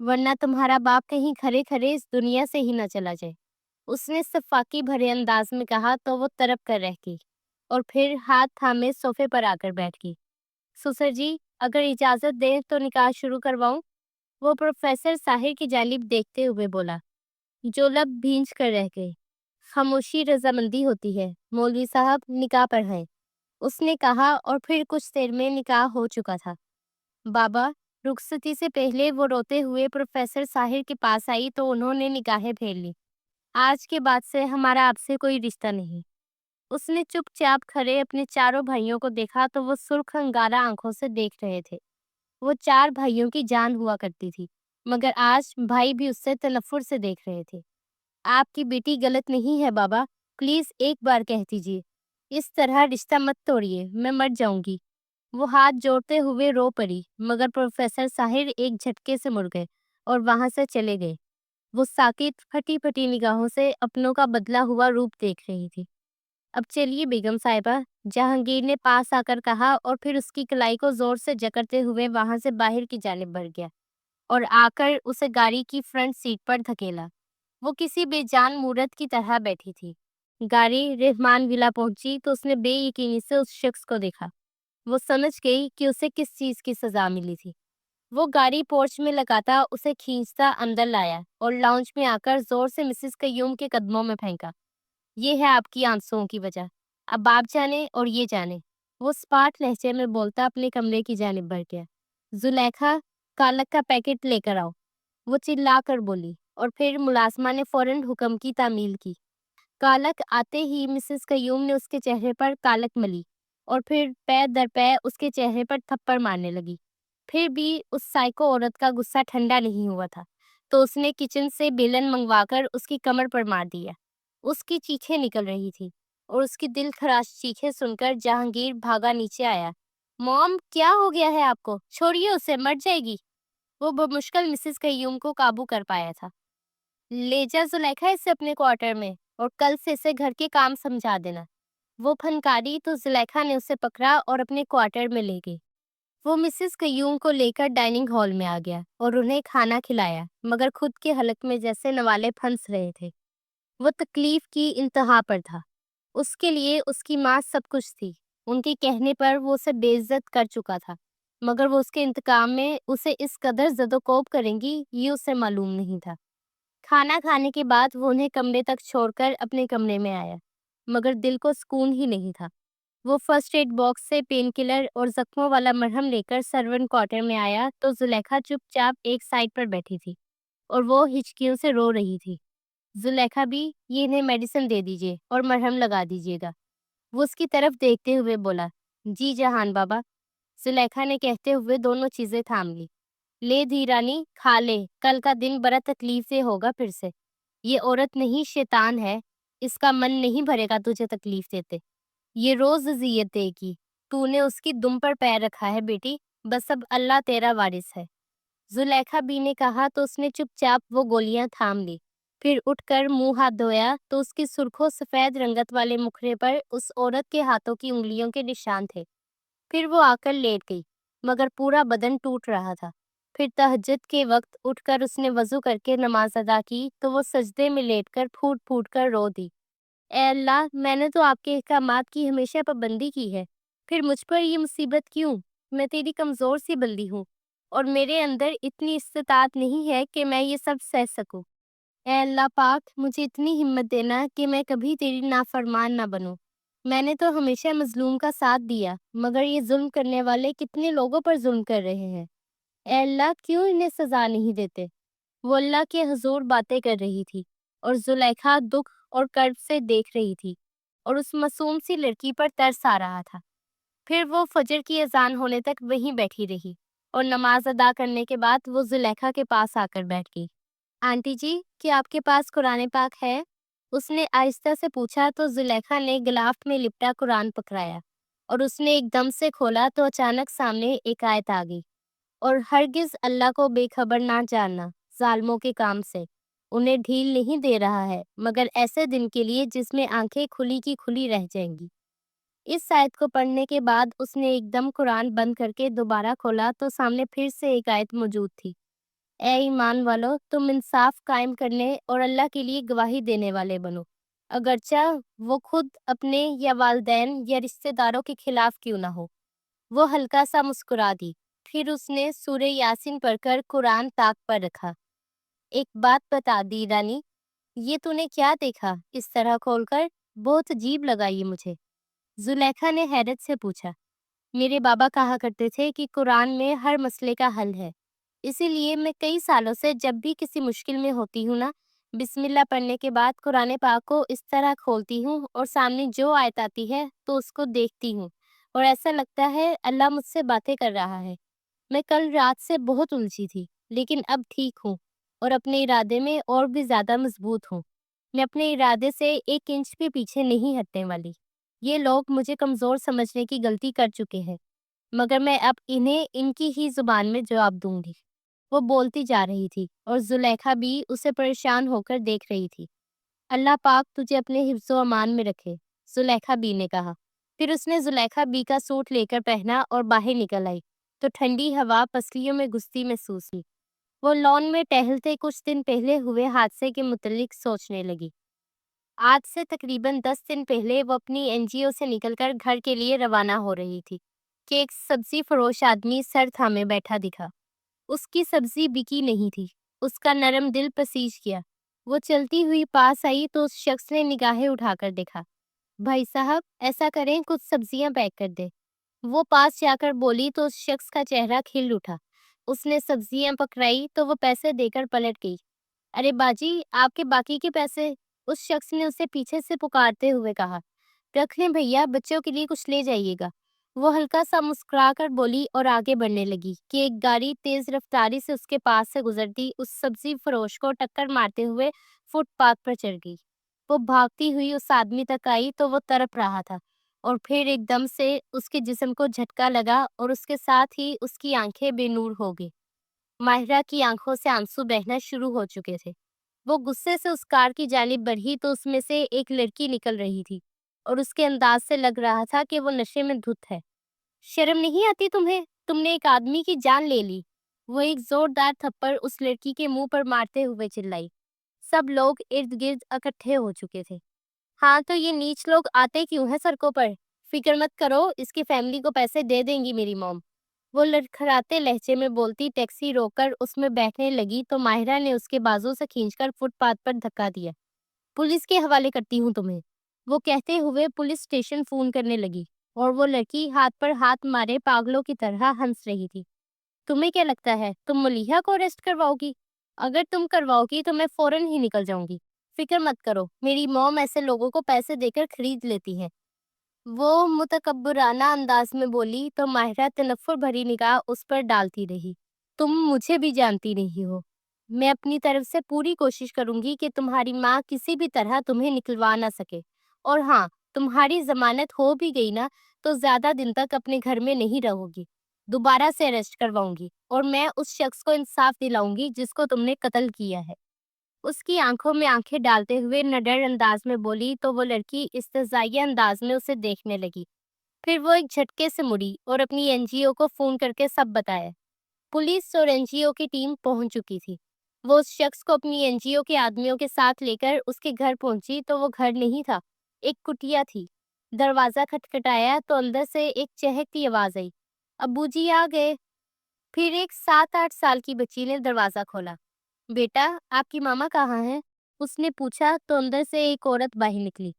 ورنہ تمہارا باپ کہیں کھڑے کھڑے اس دنیا سے ہی نہ چلا جائے۔ اس نے صفاقی بھرے انداز میں کہا تو وہ تڑپ کر رہ گئی اور پھر ہاتھ تھامے صوفے پر آ کر بیٹھ گئی۔ سسر جی، اگر اجازت دیں تو نکاح شروع کرواؤں؟ وہ پروفیسر ساحر کی جانب دیکھتے ہوئے بولا، جو لب بھینج کر رہ گئے۔ خاموشی رضامندی ہوتی ہے، مولوی صاحب نکاح پڑھائیں، اس نے کہا، اور پھر کچھ دیر میں نکاح ہو چکا تھا۔ بابا، رخصتی سے پہلے وہ روتے ہوئے پروفیسر ساحر کے پاس آئی تو انہوں نے نگاہیں پھیر لی۔ آج کے بعد سے ہمارا آپ سے کوئی رشتہ نہیں۔ اس نے چپ چاپ کھڑے اپنے چاروں بھائیوں کو دیکھا تو وہ سرخ انگارہ آنکھوں سے دیکھ رہے تھے۔ وہ 4 بھائیوں کی جان ہوا کرتی تھی، مگر آج بھائی بھی اس سے تنفر سے دیکھ رہے تھے۔ آپ کی بیٹی غلط نہیں ہے بابا، پلیز ایک بار کہہ دیجیے۔ اس طرح رشتہ مت توڑیے، میں مر جاؤں گی۔ وہ ہاتھ جوڑتے ہوئے رو پڑی، مگر پروفیسر ساحر ایک جھٹکے سے مڑ گئے اور وہاں سے چلے گئے۔ وہ ساکت پھٹی پھٹی نگاہوں سے اپنوں کا بدلا ہوا روپ دیکھ رہی تھی۔ اب چلیے بیگم صاحبہ، جہانگیر نے پاس آ کر کہا اور پھر اس کی کلائی کو زور سے جکڑتے ہوئے وہاں سے باہر کی جانب بڑھ گیا اور آ کر اسے گاڑی کی فرنٹ سیٹ پر دھکیلا۔ وہ کسی بے جان مورت کی طرح بیٹھی تھی۔ گاڑی رحمان ولا پہنچی تو اس نے بے یقینی سے اس شخص کو دیکھا۔ وہ سمجھ گئی کہ اسے کس چیز کی سزا ملی تھی۔ وہ گاڑی پورچ میں لگاتا اسے کھینچتا اندر لایا اور لاؤنج میں آ کر زور سے مسز قیوم کے قدموں میں پھینکا۔ یہ ہے آپ کی آنسوؤں کی وجہ، اب آپ جانے اور یہ جانے۔ وہ سپاٹ لہجے میں بولتا اپنے کمرے کی جانب بڑھ گیا۔ زلیخا، کالک کا پیکٹ لے کر آؤ، وہ چلا کر بولی، اور پھر ملازمہ نے فوراً حکم کی تعمیل کی۔ کالک آتے ہی مسز قیوم نے اس کے چہرے پر کالک ملی اور پھر پے در پے اس کے چہرے پر تھپڑ مارنے لگی۔ پھر بھی اس سائیکو عورت کا غصہ ٹھنڈا نہیں ہوا تھا تو اس نے کچن سے بیلن منگوا کر اس کی کمر پر مار دیا۔ اس کی چیخیں نکل رہی تھی اور اس کی دل خراش چیخیں سن کر جہانگیر بھاگا نیچے آیا۔ موم، کیا ہو گیا ہے آپ کو؟ چھوڑیے اسے، مر جائے گی۔ وہ بمشکل مسز قیوم کو قابو کر پایا تھا۔ لے جا زلیخا اسے اپنے کوارٹر میں، اور کل سے اسے گھر کے کام سمجھا دینا۔ وہ پھنکاری تو زلیخا نے اسے پکڑا اور اپنے کوارٹر میں لے گئی۔ وہ مسز قیوم کو لے کر ڈائننگ ہال میں آ گیا اور انہیں کھانا کھلایا، مگر خود کے حلق میں جیسے نوالے پھنس رہے تھے۔ وہ تکلیف کی انتہا پر تھا۔ اس کے لیے اس کی ماں سب کچھ تھی۔ ان کے کہنے پر وہ اسے بے عزت کر چکا تھا، مگر وہ اس کے انتقام میں اسے اس قدر زد و کوب کریں گی یہ اسے معلوم نہیں تھا۔ کھانا کھانے کے بعد وہ انہیں کمرے تک چھوڑ کر اپنے کمرے میں آیا، مگر دل کو سکون ہی نہیں تھا۔ وہ فرسٹ ایڈ باکس سے پین کلر اور زخموں والا مرہم لے کر سرونٹ کوارٹر میں آیا تو زلیخا چپ چاپ ایک سائڈ پر بیٹھی تھی اور وہ ہچکیوں سے رو رہی تھی۔ زلیخا بھی، یہ انہیں میڈیسن دے دیجیے اور مرہم لگا دیجیے گا، وہ اس کی طرف دیکھتے ہوئے بولا۔ جی جہان بابا، زلیخا نے کہتے ہوئے دونوں چیزیں تھام لی۔ لے دھیرانی، کھا لے، کل کا دن بڑا تکلیف سے ہوگا پھر سے۔ یہ عورت نہیں، شیطان ہے، اس کا من نہیں بھرے گا تجھے تکلیف دیتے، یہ روز اذیت دے گی۔ تو نے اس کی دم پر پیر رکھا ہے بیٹی، بس اب اللہ تیرا وارث ہے۔ زلیخا بی نے کہا تو اس نے چپ چاپ وہ گولیاں تھام لی، پھر اٹھ کر منہ ہاتھ دھویا تو اس کی سرخ و سفید رنگت والے مکھڑے پر اس عورت کے ہاتھوں کی انگلیوں کے نشان تھے۔ پھر وہ آ کر لیٹ گئی، مگر پورا بدن ٹوٹ رہا تھا۔ پھر تہجد کے وقت اٹھ کر اس نے وضو کر کے نماز ادا کی تو وہ سجدے میں لیٹ کر پھوٹ پھوٹ کر رو دی۔ اے اللہ، میں نے تو آپ کے احکامات کی ہمیشہ پابندی کی ہے، پھر مجھ پر یہ مصیبت کیوں؟ میں تیری کمزور سی بندی ہوں اور میرے اندر اتنی استطاعت نہیں ہے کہ میں یہ سب سہ سکوں۔ اے اللہ پاک، مجھے اتنی ہمت دینا کہ میں کبھی تیری نافرمان نہ بنوں۔ میں نے تو ہمیشہ مظلوم کا ساتھ دیا، مگر یہ ظلم کرنے والے کتنے لوگوں پر ظلم کر رہے ہیں۔ اے اللہ، کیوں انہیں سزا نہیں دیتے؟ وہ اللہ کے حضور باتیں کر رہی تھی اور زلیخا دکھ اور کرب سے دیکھ رہی تھی اور اس معصوم سی لڑکی پر ترس آ رہا تھا۔ پھر وہ فجر کی اذان ہونے تک وہیں بیٹھی رہی اور نماز ادا کرنے کے بعد وہ زلیخا کے پاس آ کر بیٹھ گئی۔ آنٹی جی، کیا آپ کے پاس قرآن پاک ہے؟ اس نے آہستہ سے پوچھا تو زلیخا نے غلاف میں لپٹا قرآن پکڑایا اور اس نے ایک دم سے کھولا تو اچانک سامنے ایک آیت آ گئی، اور ہرگز اللہ کو بے خبر نہ جاننا ظالموں کے کام سے، انہیں ڈھیل نہیں دے رہا ہے مگر ایسے دن کے لیے جس میں آنکھیں کھلی کی کھلی رہ جائیں گی۔ اس آیت کو پڑھنے کے بعد اس نے ایک دم قرآن بند کر کے دوبارہ کھولا تو سامنے پھر سے ایک آیت موجود تھی۔ اے ایمان والو، تم انصاف قائم کرنے اور اللہ کے لیے گواہی دینے والے بنو، اگرچہ وہ خود اپنے یا والدین یا رشتہ داروں کے خلاف کیوں نہ ہو۔ وہ ہلکا سا مسکرا دی، پھر اس نے سورہ یاسین پڑھ کر قرآن طاق پر رکھا۔ ایک بات بتا دی رانی، یہ تو نے کیا دیکھا اس طرح کھول کر؟ بہت عجیب لگا یہ مجھے۔ زلیخا نے حیرت سے پوچھا۔ میرے بابا کہا کرتے تھے کہ قرآن میں ہر مسئلے کا حل ہے، اسی لیے میں کئی سالوں سے جب بھی کسی مشکل میں ہوتی ہوں نا، بسم اللہ پڑھنے کے بعد قرآن پاک کو اس طرح کھولتی ہوں اور سامنے جو آیت آتی ہے تو اس کو دیکھتی ہوں اور ایسا لگتا ہے اللہ مجھ سے باتیں کر رہا ہے۔ میں کل رات سے بہت الجھی تھی، لیکن اب ٹھیک ہوں اور اپنے ارادے میں اور بھی زیادہ مضبوط ہوں۔ میں اپنے ارادے سے 1 انچ بھی پیچھے نہیں ہٹنے والی۔ یہ لوگ مجھے کمزور سمجھنے کی غلطی کر چکے ہیں، مگر میں اب انہیں ان کی ہی زبان میں جواب دوں گی۔ وہ بولتی جا رہی تھی اور زلیخا بھی اسے پریشان ہو کر دیکھ رہی تھی۔ اللہ پاک تجھے اپنے حفظ و امان میں رکھے، زلیخا بی نے کہا۔ پھر اس نے زلیخا بی کا سوٹ لے کر پہنا اور باہر نکل آئی تو ٹھنڈی ہوا پسلیوں میں گھستی محسوس ہوئی۔ وہ لان میں ٹہلتے کچھ دن پہلے ہوئے حادثے کے متعلق سوچنے لگی۔ آج سے تقریباً 10 دن پہلے وہ اپنی NGO سے نکل کر گھر کے لیے روانہ ہو رہی تھی کہ ایک سبزی فروش آدمی سر تھامے بیٹھا دکھا۔ اس کی سبزی بکی نہیں تھی۔ اس کا نرم دل پسیج گیا۔ وہ چلتی ہوئی پاس آئی تو اس شخص نے نگاہیں اٹھا کر دیکھا۔ بھائی صاحب، ایسا کریں کچھ سبزیاں پیک کر دے۔ وہ پاس جا کر بولی تو اس شخص کا چہرہ کھل اٹھا۔ اس نے سبزیاں پکڑائی تو وہ پیسے دے کر پلٹ گئی۔ ارے باجی، آپ کے باقی کے پیسے؟ اس شخص نے اسے پیچھے سے پکارتے ہوئے کہا۔ رکھ لیں بھیا، بچوں کے لیے کچھ لے جائیے گا۔ وہ ہلکا سا مسکرا کر بولی اور آگے بڑھنے لگی کہ ایک گاڑی تیز رفتاری سے اس کے پاس سے گزرتی اس سبزی فروش کو ٹکر مارتے ہوئے فٹ پاتھ پر چڑھ گئی۔ وہ بھاگتی ہوئی اس آدمی تک آئی تو وہ تڑپ رہا تھا اور پھر ایک دم سے اس کے جسم کو جھٹکا لگا اور اس کے ساتھ ہی اس کی آنکھیں بے نور ہو گئی۔ ماہرہ کی آنکھوں سے آنسو بہنا شروع ہو چکے تھے۔ وہ غصے سے اس کار کی جانب بڑھی تو اس میں سے ایک لڑکی نکل رہی تھی اور اس کے انداز سے لگ رہا تھا کہ وہ نشے میں دھت ہے۔ شرم نہیں آتی تمہیں؟ تم نے ایک آدمی کی جان لے لی۔ وہ ایک زوردار تھپڑ اس لڑکی کے منہ پر مارتے ہوئے چلائی۔ سب لوگ ارد گرد اکٹھے ہو چکے تھے۔ ہاں تو یہ نیچ لوگ آتے کیوں ہیں سڑکوں پر؟ فکر مت کرو، اس کی فیملی کو پیسے دے دیں گی میری موم۔ وہ لڑکھڑاتے لہجے میں بولتی ٹیکسی روک کر اس میں بیٹھنے لگی تو ماہرہ نے اس کے بازو سے کھینچ کر فٹ پاتھ پر دھکا دیا۔ پولیس کے حوالے کرتی ہوں تمہیں، وہ کہتے ہوئے پولیس اسٹیشن فون کرنے لگی اور وہ لڑکی ہاتھ پر ہاتھ مارے پاگلوں کی طرح ہنس رہی تھی۔ تمہیں کیا لگتا ہے تم ملیحہ کو اریسٹ کرواؤ گی؟ اگر تم کرواؤ گی تو میں فوراً ہی نکل جاؤں گی۔ فکر مت کرو، میری موم ایسے لوگوں کو پیسے دے کر خرید لیتی ہے۔ وہ متکبرانہ انداز میں بولی تو ماہرہ تنفر بھری نگاہ اس پر ڈالتی رہی۔ تم مجھے بھی جانتی نہیں ہو۔ میں اپنی طرف سے پوری کوشش کروں گی کہ تمہاری ماں کسی بھی طرح تمہیں نکلوا نہ سکے، اور ہاں، تمہاری ضمانت ہو بھی گئی نا تو زیادہ دن تک اپنے گھر میں نہیں رہو گی۔ دوبارہ سے اریسٹ کرواؤں گی اور میں اس شخص کو انصاف دلاؤں گی جس کو تم نے قتل کیا ہے۔ اس کی آنکھوں میں آنکھیں ڈالتے ہوئے نڈر انداز میں بولی تو وہ لڑکی استہزائیہ انداز میں اسے دیکھنے لگی۔ پھر وہ ایک جھٹکے سے مڑی اور اپنی NGO کو فون کر کے سب بتایا۔ پولیس اور NGO کی ٹیم پہنچ چکی تھی۔ وہ اس شخص کو اپنی NGO کے آدمیوں کے ساتھ لے کر اس کے گھر پہنچی تو وہ گھر نہیں تھا، ایک کٹیا تھی۔ دروازہ کھٹکھٹایا تو اندر سے ایک چہکتی آواز آئی، ابو جی آ گئے۔ پھر ایک 7-8 سال کی بچی نے دروازہ کھولا۔ بیٹا، آپ کی ماما کہاں ہیں؟ اس نے پوچھا تو اندر سے ایک عورت باہر نکلی۔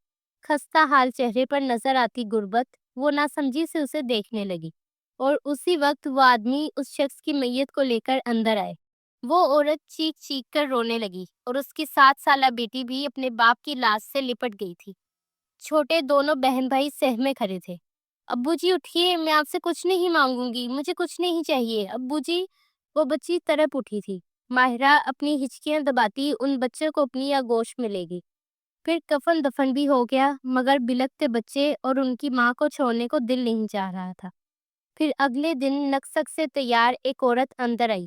خستہ حال چہرے پر نظر آتی غربت، وہ ناسمجھی سے اسے دیکھنے لگی اور اسی وقت وہ آدمی اس شخص کی میت کو لے کر اندر آئے۔ وہ عورت چیخ چیخ کر رونے لگی اور اس کی 7 سالہ بیٹی بھی اپنے باپ کی لاش سے لپٹ گئی تھی۔ چھوٹے دونوں بہن بھائی سہمے کھڑے تھے۔ ابو جی اٹھیے، میں آپ سے کچھ نہیں مانگوں گی، مجھے کچھ نہیں چاہیے ابو جی۔ وہ بچی تڑپ اٹھی تھی۔ ماہرہ اپنی ہچکیاں دباتی ان بچوں کو اپنی آغوش میں لے گئی۔ پھر کفن دفن بھی ہو گیا، مگر بلکتے بچے اور ان کی ماں کو چھوڑنے کو دل نہیں چاہ رہا تھا۔ پھر اگلے دن نکسک سے تیار ایک عورت اندر آئی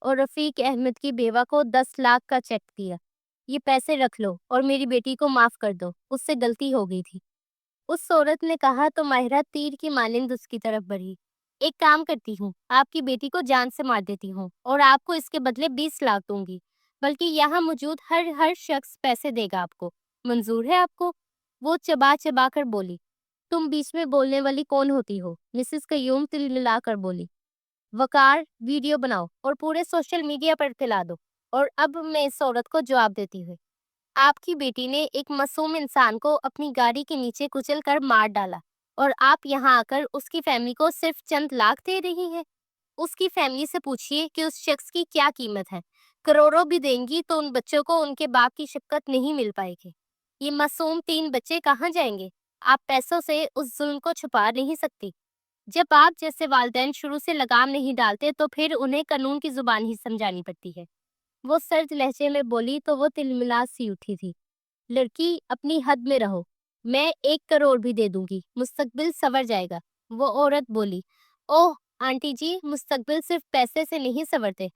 اور رفیق احمد کی بیوہ کو 10 لاکھ کا چیک دیا۔ یہ پیسے رکھ لو اور میری بیٹی کو معاف کر دو، اس سے غلطی ہو گئی تھی۔ اس عورت نے کہا تو ماہرہ تیر کی مانند اس کی طرف بڑھی۔ ایک کام کرتی ہوں، آپ کی بیٹی کو جان سے مار دیتی ہوں اور آپ کو اس کے بدلے 20 لاکھ دوں گی، بلکہ یہاں موجود ہر شخص پیسے دے گا آپ کو۔ منظور ہے آپ کو؟ وہ چبا چبا کر بولی۔ تم بیچ میں بولنے والی کون ہوتی ہو؟ مسز قیوم تلملا کر بولی۔ وقار، ویڈیو بناؤ اور پورے سوشل میڈیا پر پھیلا دو۔ اور اب میں اس عورت کو جواب دیتی ہوں، آپ کی بیٹی نے ایک معصوم انسان کو اپنی گاڑی کے نیچے کچل کر مار ڈالا اور آپ یہاں آ کر اس کی فیملی کو صرف چند لاکھ دے رہی ہیں۔ اس کی فیملی سے پوچھئے کہ اس شخص کی کیا قیمت ہے، کروڑوں بھی دیں گی تو ان بچوں کو ان کے باپ کی شفقت نہیں مل پائے گی۔ یہ معصوم 3 بچے کہاں جائیں گے؟ آپ پیسوں سے اس ظلم کو چھپا نہیں سکتی۔ جب آپ جیسے والدین شروع سے لگام نہیں ڈالتے تو پھر انہیں قانون کی زبان ہی سمجھانی پڑتی ہے۔ وہ سرد لہجے میں بولی تو وہ تلملا سی اٹھی تھی۔ لڑکی، اپنی حد میں رہو، میں 1 کروڑ بھی دے دوں گی، مستقبل سنور جائے گا۔ وہ عورت بولی، اوہ آنٹی جی، مستقبل صرف پیسے سے نہیں سنورتے،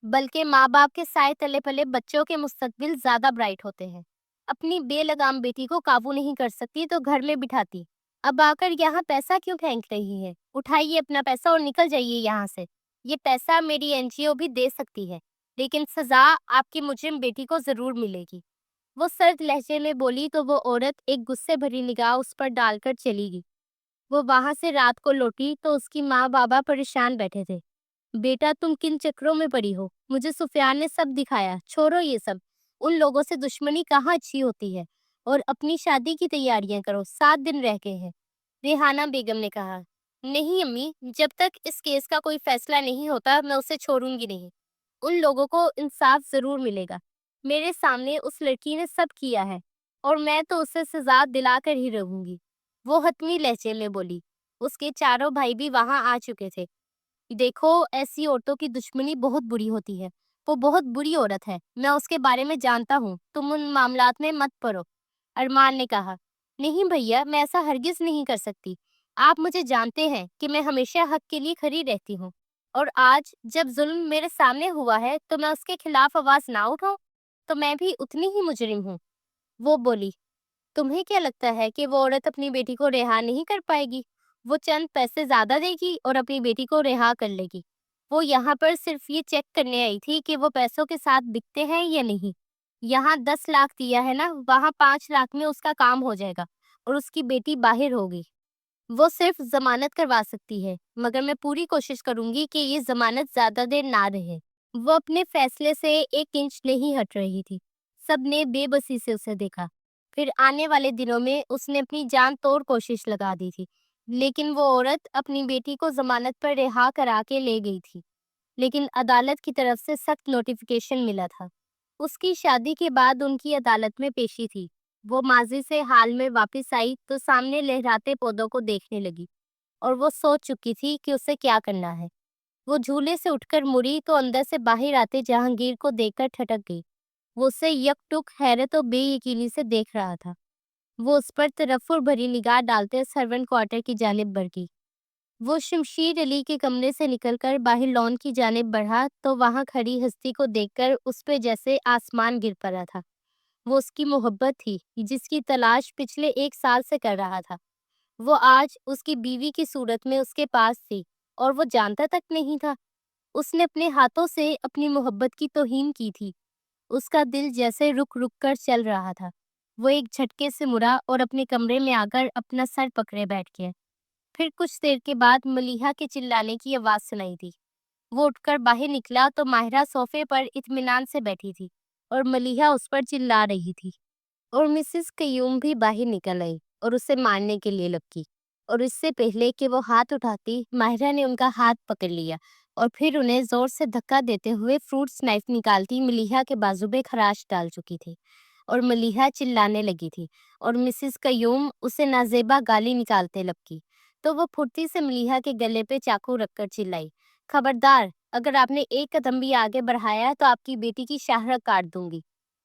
بلکہ ماں باپ کے سائے تلے پلے بچوں کے مستقبل زیادہ برائٹ ہوتے ہیں۔ اپنی بے لگام بیٹی کو قابو نہیں کر سکتی تو گھر میں بٹھاتی، اب آ کر یہاں پیسہ کیوں پھینک رہی ہے؟ اٹھائیے اپنا پیسہ اور نکل جائیے یہاں سے۔ یہ پیسہ میری NGO بھی دے سکتی ہے، لیکن سزا آپ کی مجرم بیٹی کو ضرور ملے گی۔ وہ سرد لہجے میں بولی تو وہ عورت ایک غصے بھری نگاہ اس پر ڈال کر چلی گئی۔ وہ وہاں سے رات کو لوٹی تو اس کی ماں بابا پریشان بیٹھے تھے۔ بیٹا، تم کن چکروں میں پڑی ہو؟ مجھے سفیان نے سب دکھایا، چھوڑو یہ سب، ان لوگوں سے دشمنی کہاں اچھی ہوتی ہے، اور اپنی شادی کی تیاریاں کرو، 7 دن رہ گئے ہیں۔ ریحانہ بیگم نے کہا، نہیں امی، جب تک اس کیس کا کوئی فیصلہ نہیں ہوتا میں اسے چھوڑوں گی نہیں۔ ان لوگوں کو انصاف ضرور ملے گا۔ میرے سامنے اس لڑکی نے سب کیا ہے اور میں تو اسے سزا دلا کر ہی رہوں گی۔ وہ حتمی لہجے میں بولی۔ اس کے چاروں بھائی بھی وہاں آ چکے تھے۔ دیکھو، ایسی عورتوں کی دشمنی بہت بری ہوتی ہے، وہ بہت بری عورت ہے، میں اس کے بارے میں جانتا ہوں، تم ان معاملات میں مت پڑو۔ ارمان نے کہا، نہیں بھیا، میں ایسا ہرگز نہیں کر سکتی۔ آپ مجھے جانتے ہیں کہ میں ہمیشہ حق کے لیے کھڑی رہتی ہوں، اور آج جب ظلم میرے سامنے ہوا ہے تو میں اس کے خلاف آواز نہ اٹھاؤں تو میں بھی اتنی ہی مجرم ہوں۔ وہ بولی، تمہیں کیا لگتا ہے کہ وہ عورت اپنی بیٹی کو رہا نہیں کر پائے گی؟ وہ چند پیسے زیادہ دے گی اور اپنی بیٹی کو رہا کر لے گی۔ وہ یہاں پر صرف یہ چیک کرنے آئی تھی کہ وہ پیسوں کے ساتھ بکتے ہیں یا نہیں۔ یہاں 10 لاکھ دیا ہے نا، وہاں 5 لاکھ میں اس کا کام ہو جائے گا اور اس کی بیٹی باہر ہوگی۔ وہ صرف ضمانت کروا سکتی ہے، مگر میں پوری کوشش کروں گی کہ یہ ضمانت زیادہ دیر نہ رہے۔ وہ اپنے فیصلے سے 1 انچ نہیں ہٹ رہی تھی۔ سب نے بے بسی سے اسے دیکھا۔ پھر آنے والے دنوں میں اس نے اپنی جان توڑ کوشش لگا دی تھی، لیکن وہ عورت اپنی بیٹی کو ضمانت پر رہا کرا کے لے گئی تھی، لیکن عدالت کی طرف سے سخت نوٹیفیکیشن ملا تھا۔ اس کی شادی کے بعد ان کی عدالت میں پیشی تھی۔ وہ ماضی سے حال میں واپس آئی تو سامنے لہراتے پودوں کو دیکھنے لگی، اور وہ سوچ چکی تھی کہ اسے کیا کرنا ہے۔ وہ جھولے سے اٹھ کر مڑی تو اندر سے باہر آتے جہانگیر کو دیکھ کر ٹھٹک گئی۔ وہ اسے یک ٹک حیرت و بے یقینی سے دیکھ رہا تھا۔ وہ اس پر ترفر بھری نگاہ ڈالتے سرونٹ کوارٹر کی جانب بڑھ گئی۔ وہ شمشیر علی کے کمرے سے نکل کر باہر لان کی جانب بڑھا تو وہاں کھڑی ہستی کو دیکھ کر اس پہ جیسے آسمان گر پڑا تھا۔ وہ اس کی محبت تھی جس کی تلاش پچھلے 1 سال سے کر رہا تھا۔ وہ آج اس کی بیوی کی صورت میں اس کے پاس تھی اور وہ جانتا تک نہیں تھا۔ اس نے اپنے ہاتھوں سے اپنی محبت کی توہین کی تھی۔ اس کا دل جیسے رک رک کر چل رہا تھا۔ وہ ایک جھٹکے سے مڑا اور اپنے کمرے میں آ کر اپنا سر پکڑے بیٹھ گیا۔ پھر کچھ دیر کے بعد ملیحہ کے چلانے کی آواز سنائی دی۔ وہ اٹھ کر باہر نکلا تو ماہرہ صوفے پر اطمینان سے بیٹھی تھی اور ملیحہ اس پر چلا رہی تھی، اور مسز قیوم بھی باہر نکل آئی اور اسے مارنے کے لیے لپکی، اور اس سے پہلے کہ وہ ہاتھ اٹھاتی ماہرہ نے ان کا ہاتھ پکڑ لیا اور پھر انہیں زور سے دھکا دیتے ہوئے فروٹس نائف نکالتی ملیحہ کے بازو پہ خراش ڈال چکی تھی، اور ملیحہ چلانے لگی تھی اور مسز قیوم اسے نازیبا گالی نکالتے لپکی تو وہ پھرتی سے ملیحہ کے گلے پہ چاقو رکھ کر چلائی، خبردار، اگر آپ نے 1 قدم بھی آگے بڑھایا تو آپ کی بیٹی کی شاہرگ کاٹ دوں گی،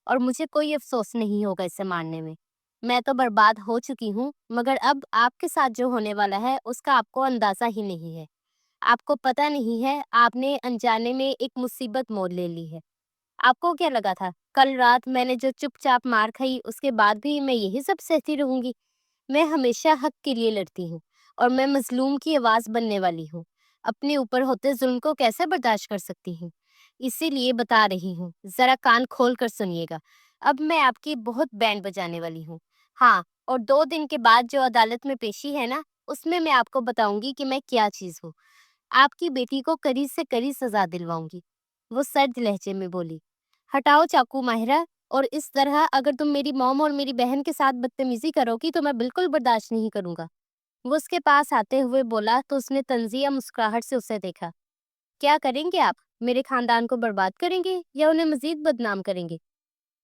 اور مجھے کوئی افسوس نہیں ہوگا اسے مارنے میں۔ میں تو برباد ہو چکی ہوں، مگر اب آپ کے ساتھ جو ہونے والا ہے اس کا آپ کو اندازہ ہی نہیں ہے۔ آپ کو پتہ نہیں ہے، آپ نے انجانے میں ایک مصیبت مول لے لی ہے۔ آپ کو کیا لگا تھا کل رات میں نے جو چپ چاپ مار کھائی اس کے بعد بھی میں یہی سب سہتی رہوں گی؟ میں ہمیشہ حق کے لیے لڑتی ہوں اور میں مظلوم کی آواز بننے والی ہوں۔ اپنے اوپر ہوتے ظلم کو کیسے برداشت کر سکتی ہوں؟ اسی لیے بتا رہی ہوں، ذرا کان کھول کر سنیے گا۔ اب میں آپ کی بہت بینڈ بجانے والی ہوں۔ ہاں، اور 2 دن کے بعد جو عدالت میں پیشی ہے نا، اس میں آپ کو بتاؤں گی کہ میں کیا چیز ہوں۔ آپ کی بیٹی کو کڑی سے کڑی سزا دلواؤں گی، وہ سرد لہجے میں بولی۔ ہٹاؤ چاقو ماہرہ، اور اس طرح اگر تم میری موم اور میری بہن کے ساتھ بدتمیزی کرو گی تو میں بالکل برداشت نہیں کروں گا۔ وہ اس کے پاس آتے ہوئے بولا تو اس نے طنزیہ مسکراہٹ سے اسے دیکھا۔ کیا کریں گے آپ؟ میرے خاندان کو برباد کریں گے یا انہیں مزید بدنام کریں گے؟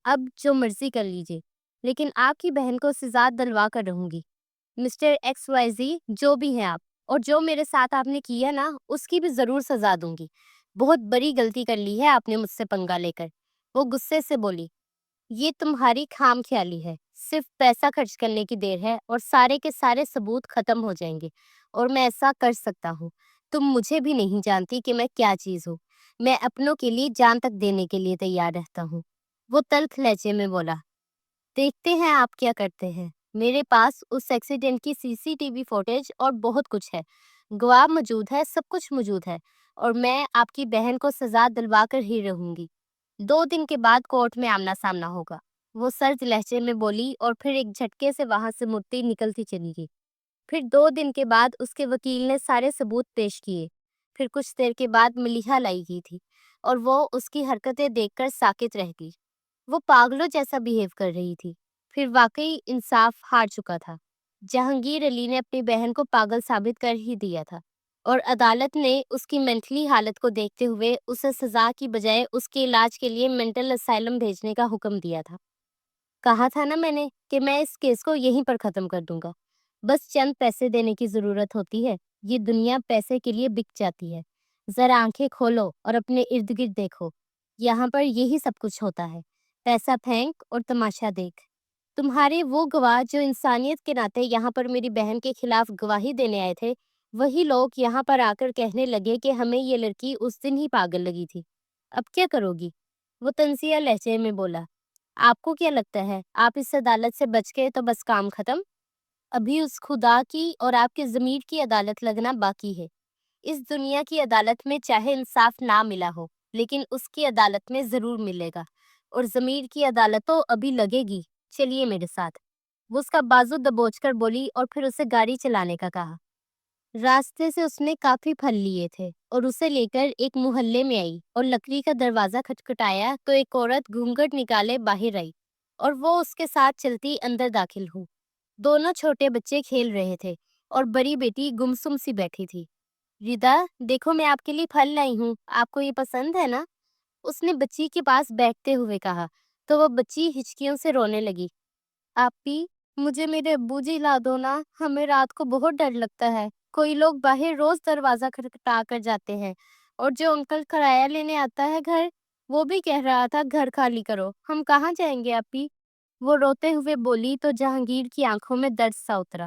اب جو مرضی کر لیجیے، لیکن آپ کی بہن کو سزا دلوا کر رہوں گی۔ مسٹر ایکس وائی زی، جو بھی ہیں آپ، اور جو میرے ساتھ آپ نے کیا نا، اس کی بھی ضرور سزا دوں گی۔ بہت بڑی غلطی کر لی ہے آپ نے مجھ سے پنگا لے کر۔ وہ غصے سے بولی۔ یہ تمہاری خام خیالی ہے، صرف پیسہ خرچ کرنے کی دیر ہے اور سارے کے سارے ثبوت ختم ہو جائیں گے، اور میں ایسا کر سکتا ہوں۔ تم مجھے بھی نہیں جانتی کہ میں کیا چیز ہوں۔ میں اپنوں کے لیے جان تک دینے کے لیے تیار رہتا ہوں۔ وہ تلخ لہجے میں بولا۔ دیکھتے ہیں آپ کیا کرتے ہیں۔ میرے پاس اس ایکسیڈنٹ کی CCTV فوٹیج اور بہت کچھ ہے، گواہ موجود ہے، سب کچھ موجود ہے، اور میں آپ کی بہن کو سزا دلوا کر ہی رہوں گی۔ 2 دن کے بعد کورٹ میں آمنا سامنا ہوگا، وہ سرد لہجے میں بولی، اور پھر ایک جھٹکے سے وہاں سے مڑتی نکلتی چلی گئی۔ پھر 2 دن کے بعد اس کے وکیل نے سارے ثبوت پیش کیے۔ پھر کچھ دیر کے بعد ملیحہ لائی گئی تھی، اور وہ اس کی حرکتیں دیکھ کر ساکت رہ گئی۔ وہ پاگلوں جیسا بیہیو کر رہی تھی۔ پھر واقعی انصاف ہار چکا تھا۔ جہانگیر علی نے اپنی بہن کو پاگل ثابت کر ہی دیا تھا، اور عدالت نے اس کی مینٹلی حالت کو دیکھتے ہوئے اسے سزا کی بجائے اس کے علاج کے لیے مینٹل اسائلم بھیجنے کا حکم دیا تھا۔ کہا تھا نا میں نے کہ میں اس کیس کو یہیں پر ختم کر دوں گا۔ بس چند پیسے دینے کی ضرورت ہوتی ہے۔ یہ دنیا پیسے کے لیے بک جاتی ہے۔ ذرا آنکھیں کھولو اور اپنے ارد گرد دیکھو، یہاں پر یہی سب کچھ ہوتا ہے۔ پیسہ پھینک اور تماشا دیکھ۔ تمہارے وہ گواہ جو انسانیت کے ناطے یہاں پر میری بہن کے خلاف گواہی دینے آئے تھے، وہی لوگ یہاں پر آ کر کہنے لگے کہ ہمیں یہ لڑکی اس دن ہی پاگل لگی تھی۔ اب کیا کرو گی؟ وہ طنزیہ لہجے میں بولا۔ آپ کو کیا لگتا ہے آپ اس عدالت سے بچ گئے تو بس کام ختم؟ ابھی اس خدا کی اور آپ کے ضمیر کی عدالت لگنا باقی ہے۔ اس دنیا کی عدالت میں چاہے انصاف نہ ملا ہو، لیکن اس کی عدالت میں ضرور ملے گا، اور ضمیر کی عدالت تو ابھی لگے گی۔ چلیے میرے ساتھ۔ وہ اس کا بازو دبوچ کر بولی، اور پھر اسے گاڑی چلانے کا کہا۔ راستے سے اس نے کافی پھل لیے تھے، اور اسے لے کر ایک محلے میں آئی، اور لکڑی کا دروازہ کھٹکھٹایا تو ایک عورت گھونگھٹ نکالے باہر آئی، اور وہ اس کے ساتھ چلتی اندر داخل ہوئی۔ دونوں چھوٹے بچے کھیل رہے تھے، اور بڑی بیٹی گمسم سی بیٹھی تھی۔ ردا، دیکھو میں آپ کے لیے پھل لائی ہوں، آپ کو یہ پسند ہے نا؟ اس نے بچی کے پاس بیٹھتے ہوئے کہا، تو وہ بچی ہچکیوں سے رونے لگی۔ آپی، مجھے میرے ابو جی لا دو نا، ہمیں رات کو بہت ڈر لگتا ہے۔ کوئی لوگ باہر روز دروازہ کھٹکھٹا کر جاتے ہیں، اور جو انکل کرایہ لینے آتا ہے گھر، وہ بھی کہہ رہا تھا گھر خالی کرو۔ ہم کہاں جائیں گے آپی؟ وہ روتے ہوئے بولی تو جہانگیر کی آنکھوں میں درد سا اترا۔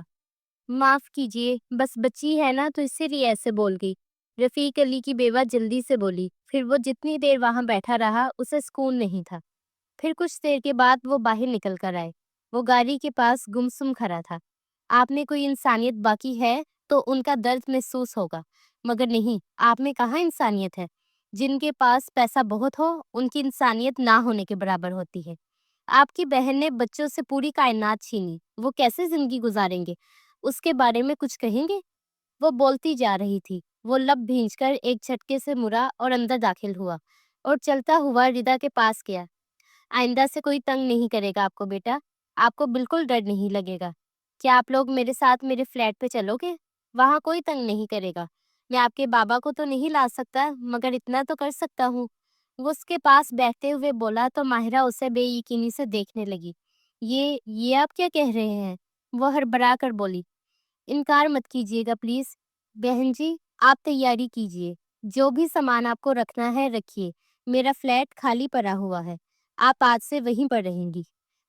معاف کیجیے، بس بچی ہے نا تو اسی لیے ایسے بول گئی، رفیق علی کی بیوہ جلدی سے بولی۔ پھر وہ جتنی دیر وہاں بیٹھا رہا اسے سکون نہیں تھا۔ پھر کچھ دیر کے بعد وہ باہر نکل کر آئے۔ وہ گاڑی کے پاس گمسم کھڑا تھا۔ آپ میں کوئی انسانیت باقی ہے تو ان کا درد محسوس ہوگا، مگر نہیں، آپ میں کہاں انسانیت ہے؟ جن کے پاس پیسہ بہت ہو ان کی انسانیت نہ ہونے کے برابر ہوتی ہے۔ آپ کی بہن نے بچوں سے پوری کائنات چھینی، وہ کیسے زندگی گزاریں گے؟ اس کے بارے میں کچھ کہیں گے؟ وہ بولتی جا رہی تھی۔ وہ لب بھینچ کر ایک جھٹکے سے مڑا اور اندر داخل ہوا، اور چلتا ہوا ردا کے پاس گیا۔ آئندہ سے کوئی تنگ نہیں کرے گا آپ کو بیٹا، آپ کو بالکل ڈر نہیں لگے گا۔ کیا آپ لوگ میرے ساتھ میرے فلیٹ پہ چلو گے؟ وہاں کوئی تنگ نہیں کرے گا۔ میں آپ کے بابا کو تو نہیں لا سکتا، مگر اتنا تو کر سکتا ہوں۔ وہ اس کے پاس بیٹھتے ہوئے بولا تو ماہرہ اسے بے یقینی سے دیکھنے لگی۔ یہ آپ کیا کہہ رہے ہیں؟ وہ ہڑبڑا کر بولی۔ انکار مت کیجیے گا پلیز۔ بہن جی، آپ تیاری کیجیے، جو بھی سامان آپ کو رکھنا ہے رکھیے، میرا فلیٹ خالی پڑا ہوا ہے، آپ آج سے وہیں پر رہیں گی۔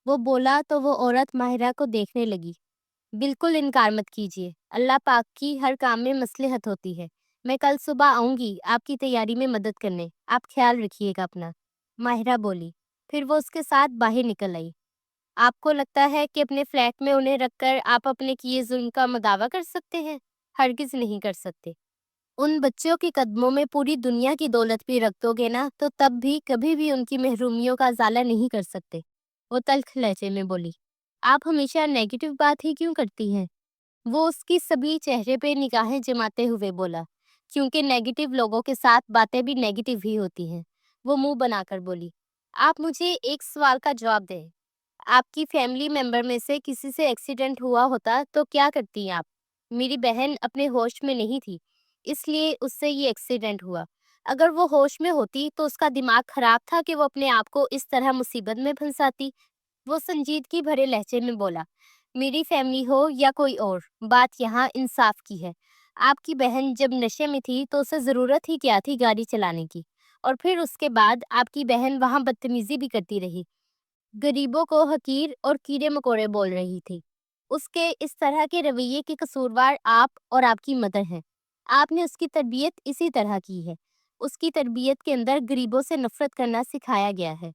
وہ بولا تو وہ عورت ماہرہ کو دیکھنے لگی۔ بالکل انکار مت کیجیے، اللہ پاک کی ہر کام میں مصلحت ہوتی ہے۔ میں کل صبح آؤں گی آپ کی تیاری میں مدد کرنے، آپ خیال رکھیے گا اپنا، ماہرہ بولی۔ پھر وہ اس کے ساتھ باہر نکل آئی۔ آپ کو لگتا ہے کہ اپنے فلیٹ میں انہیں رکھ کر آپ اپنے کیے ظلم کا مداوع کر سکتے ہیں؟ ہرگز نہیں کر سکتے۔ ان بچوں کے قدموں میں پوری دنیا کی دولت بھی رکھ دو گے نا تو تب بھی کبھی بھی ان کی محرومیوں کا ازالہ نہیں کر سکتے، وہ تلخ لہجے میں بولی۔ آپ ہمیشہ نیگیٹو بات ہی کیوں کرتی ہیں؟ وہ اس کی سبھی چہرے پہ نگاہیں جماتے ہوئے بولا، کیونکہ نیگیٹو لوگوں کے ساتھ باتیں بھی نیگیٹو ہی ہوتی ہیں۔ وہ منہ بنا کر بولی، آپ مجھے ایک سوال کا جواب دیں، آپ کی فیملی ممبر میں سے کسی سے ایکسیڈنٹ ہوا ہوتا تو کیا کرتی ہیں آپ؟ میری بہن اپنے ہوش میں نہیں تھی، اس لیے اس سے یہ ایکسیڈنٹ ہوا۔ اگر وہ ہوش میں ہوتی تو اس کا دماغ خراب تھا کہ وہ اپنے آپ کو اس طرح مصیبت میں پھنساتی۔ وہ سنجیدگی بھرے لہجے میں بولا، میری فیملی ہو یا کوئی اور، بات یہاں انصاف کی ہے۔ آپ کی بہن جب نشے میں تھی تو اسے ضرورت ہی کیا تھی گاڑی چلانے کی، اور پھر اس کے بعد آپ کی بہن وہاں بدتمیزی بھی کرتی رہی، غریبوں کو حقیر اور کیڑے مکوڑے بول رہی تھی۔ اس کے اس طرح کے رویے کے قصوروار آپ اور آپ کی مدر ہیں۔ آپ نے اس کی تربیت اسی طرح کی ہے۔ اس کی تربیت کے اندر غریبوں سے نفرت کرنا سکھایا گیا ہے۔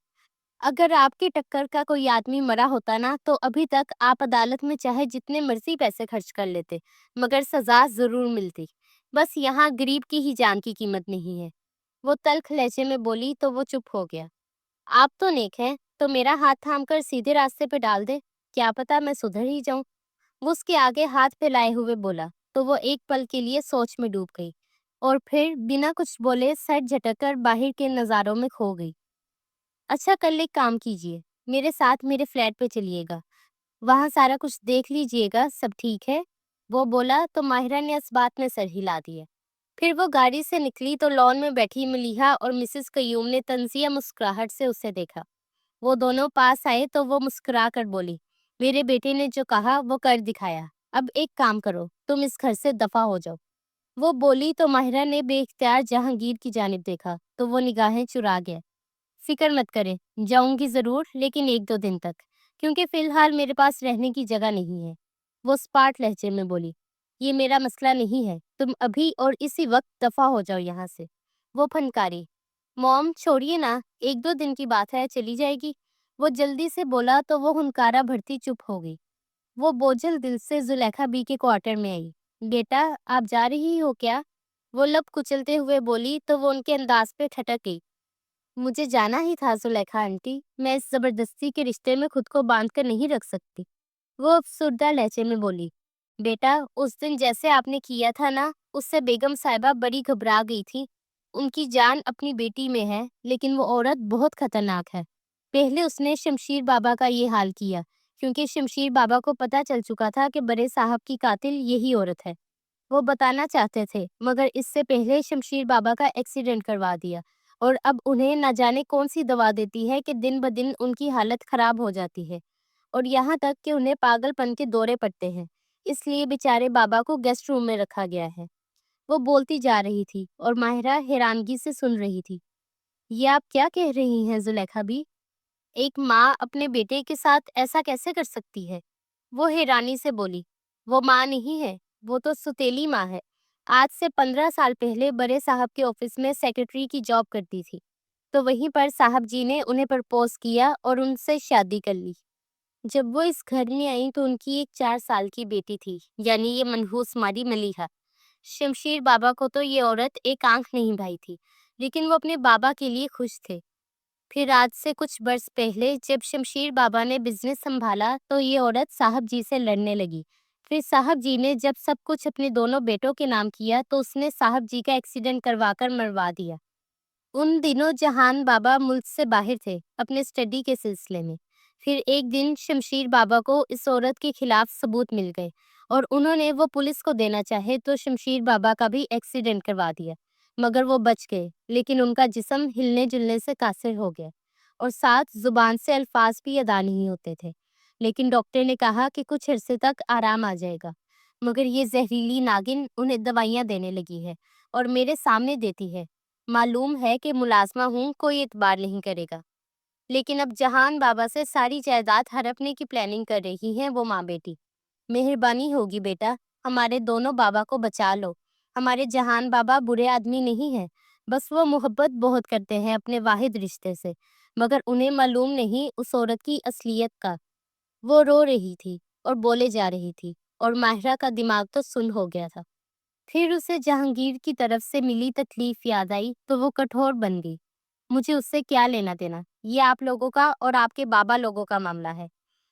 اگر آپ کی ٹکر کا کوئی آدمی مرا ہوتا نا تو ابھی تک آپ عدالت میں چاہے جتنے مرضی پیسے خرچ کر لیتے، مگر سزا ضرور ملتی۔ بس یہاں غریب کی ہی جان کی قیمت نہیں ہے۔ وہ تلخ لہجے میں بولی تو وہ چپ ہو گیا۔ آپ تو نیک ہیں تو میرا ہاتھ تھام کر سیدھے راستے پہ ڈال دے، کیا پتا میں سدھر ہی جاؤں۔ وہ اس کے آگے ہاتھ پھیلائے ہوئے بولا تو وہ ایک پل کے لیے سوچ میں ڈوب گئی، اور پھر بنا کچھ بولے سر جھٹک کر باہر کے نظاروں میں کھو گئی۔ اچھا کل ایک کام کیجیے، میرے ساتھ میرے فلیٹ پہ چلیے گا، وہاں سارا کچھ دیکھ لیجیے گا، سب ٹھیک ہے؟ وہ بولا تو ماہرہ نے اس بات میں سر ہلا دیا۔ پھر وہ گاڑی سے نکلی تو لان میں بیٹھی ملیحہ اور مسز قیوم نے طنزیہ مسکراہٹ سے اسے دیکھا۔ وہ دونوں پاس آئے تو وہ مسکرا کر بولی، میرے بیٹے نے جو کہا وہ کر دکھایا، اب ایک کام کرو، تم اس گھر سے دفع ہو جاؤ۔ وہ بولی تو ماہرہ نے بے اختیار جہانگیر کی جانب دیکھا تو وہ نگاہیں چرا گیا۔ فکر مت کریں، جاؤں گی ضرور، لیکن 1-2 دن تک، کیونکہ فی الحال میرے پاس رہنے کی جگہ نہیں ہے۔ وہ اسپاٹ لہجے میں بولی، یہ میرا مسئلہ نہیں ہے، تم ابھی اور اسی وقت دفع ہو جاؤ یہاں سے۔ وہ پھنکاری، موم چھوڑیے نا، 1-2 دن کی بات ہے، چلی جائے گی۔ وہ جلدی سے بولا تو وہ ہنکارا بھرتی چپ ہو گئی۔ وہ بوجھل دل سے زلیخا بی کے کوارٹر میں آئی۔ بیٹا آپ جا رہی ہو کیا؟ وہ لب کچلتے ہوئے بولی تو وہ ان کے انداز پہ ٹھٹک گئی۔ مجھے جانا ہی تھا زلیخا آنٹی، میں اس زبردستی کے رشتے میں خود کو باندھ کر نہیں رکھ سکتی۔ وہ افسردہ لہجے میں بولی، بیٹا اس دن جیسے آپ نے کیا تھا نا، اس سے بیگم صاحبہ بڑی گھبرا گئی تھی۔ ان کی جان اپنی بیٹی میں ہے، لیکن وہ عورت بہت خطرناک ہے۔ پہلے اس نے شمشیر بابا کا یہ حال کیا، کیونکہ شمشیر بابا کو پتہ چل چکا تھا کہ بڑے صاحب کی قاتل یہی عورت ہے۔ وہ بتانا چاہتے تھے، مگر اس سے پہلے شمشیر بابا کا ایکسیڈنٹ کروا دیا، اور اب انہیں نہ جانے کون سی دوا دیتی ہے کہ دن بدن ان کی حالت خراب ہو جاتی ہے، اور یہاں تک کہ انہیں پاگل پن کے دورے پڑتے ہیں۔ اس لیے بیچارے بابا کو گیسٹ روم میں رکھا گیا ہے۔ وہ بولتی جا رہی تھی اور ماہرہ حیرانگی سے سن رہی تھی۔ یہ آپ کیا کہہ رہی ہیں زلیخا بی؟ ایک ماں اپنے بیٹے کے ساتھ ایسا کیسے کر سکتی ہے؟ وہ حیرانی سے بولی، وہ ماں نہیں ہے، وہ تو ستیلی ماں ہے۔ آج سے 15 سال پہلے بڑے صاحب کے آفس میں سیکرٹری کی جاب کرتی تھی، تو وہیں پر صاحب جی نے انہیں پرپوز کیا اور ان سے شادی کر لی۔ جب وہ اس گھر میں آئی تو ان کی ایک 4 سال کی بیٹی تھی، یعنی یہ منحوس ماری ملیحہ۔ شمشیر بابا کو تو یہ عورت ایک آنکھ نہیں بھائی تھی، لیکن وہ اپنے بابا کے لیے خوش تھے۔ پھر آج سے کچھ برس پہلے جب شمشیر بابا نے بزنس سنبھالا تو یہ عورت صاحب جی سے لڑنے لگی۔ پھر صاحب جی نے جب سب کچھ اپنے دونوں بیٹوں کے نام کیا تو اس نے صاحب جی کا ایکسیڈنٹ کروا کر مروا دیا۔ ان دنوں جہان بابا ملک سے باہر تھے اپنے اسٹڈی کے سلسلے میں۔ پھر ایک دن شمشیر بابا کو اس عورت کے خلاف ثبوت مل گئے، اور انہوں نے وہ پولیس کو دینا چاہے تو شمشیر بابا کا بھی ایکسیڈنٹ کروا دیا، مگر وہ بچ گئے، لیکن ان کا جسم ہلنے جلنے سے قاصر ہو گیا، اور ساتھ زبان سے الفاظ بھی ادا نہیں ہوتے تھے۔ لیکن ڈاکٹر نے کہا کہ کچھ عرصے تک آرام آ جائے گا، مگر یہ زہریلی ناگن انہیں دوائیاں دینے لگی ہے، اور میرے سامنے دیتی ہے۔ معلوم ہے کہ ملازمہ ہوں، کوئی اعتبار نہیں کرے گا۔ لیکن اب جہان بابا سے ساری جائیداد ہڑپنے کی پلاننگ کر رہی ہیں وہ ماں بیٹی۔ مہربانی ہوگی بیٹا، ہمارے دونوں بابا کو بچا لو۔ ہمارے جہان بابا برے آدمی نہیں ہیں، بس وہ محبت بہت کرتے ہیں اپنے واحد رشتے سے، مگر انہیں معلوم نہیں اس عورت کی اصلیت کا۔ وہ رو رہی تھی اور بولے جا رہی تھی، اور ماہرہ کا دماغ تو سن ہو گیا تھا۔ پھر اسے جہانگیر کی طرف سے ملی تکلیف یاد آئی تو وہ کٹھور بن گئی۔ مجھے اس سے کیا لینا دینا؟ یہ آپ لوگوں کا اور آپ کے بابا لوگوں کا معاملہ ہے۔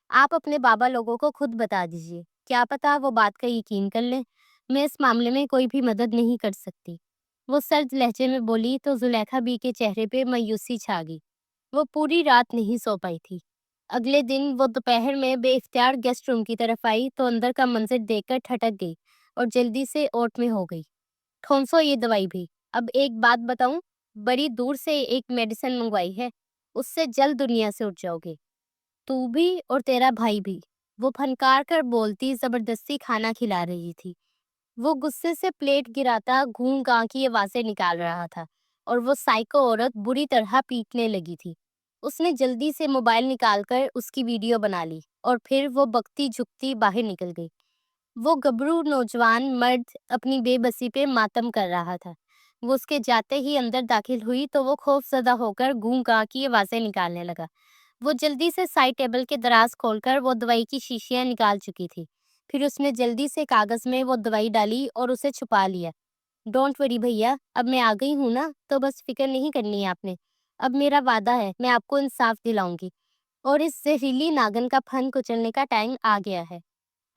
آپ اپنے بابا لوگوں کو خود بتا دیجیے، کیا پتا وہ بات کا یقین کر لیں۔ میں اس معاملے میں کوئی بھی مدد نہیں کر سکتی، وہ سرد لہجے میں بولی تو زلیخا بی کے چہرے پہ مایوسی چھا گئی۔ وہ پوری رات نہیں سو پائی تھی۔ اگلے دن وہ دوپہر میں بے اختیار گیسٹ روم کی طرف آئی تو اندر کا منظر دیکھ کر ٹھٹک گئی اور جلدی سے اوٹ میں ہو گئی۔ ٹھونسو یہ دوائی بھی۔ اب ایک بات بتاؤں، بڑی دور سے ایک میڈیسن منگوائی ہے، اس سے جلد دنیا سے اٹھ جاؤ گے، تو بھی اور تیرا بھائی بھی۔ وہ پھنکار کر بولتی زبردستی کھانا کھلا رہی تھی۔ وہ غصے سے پلیٹ گراتا گھون گاں کی آوازیں نکال رہا تھا اور وہ سائیکو عورت بری طرح پیٹنے لگی تھی۔ اس نے جلدی سے موبائل نکال کر اس کی ویڈیو بنا لی اور پھر وہ بکتی جھکتی باہر نکل گئی۔ وہ گبرو نوجوان مرد اپنی بے بسی پہ ماتم کر رہا تھا۔ وہ اس کے جاتے ہی اندر داخل ہوئی تو وہ خوف زدہ ہو کر گوں گاں کی آوازیں نکالنے لگا۔ وہ جلدی سے سائڈ ٹیبل کے دراز کھول کر وہ دوائی کی شیشیاں نکال چکی تھی۔ پھر اس نے جلدی سے کاغذ میں وہ دوائی ڈالی اور اسے چھپا لیا۔ ڈونٹ وری بھیا، اب میں آ گئی ہوں نا، تو بس فکر نہیں کرنی ہے آپ نے۔ اب میرا وعدہ ہے میں آپ کو انصاف دلاؤں گی اور اس زہریلی ناگن کا پھن کچلنے کا ٹائم آ گیا ہے۔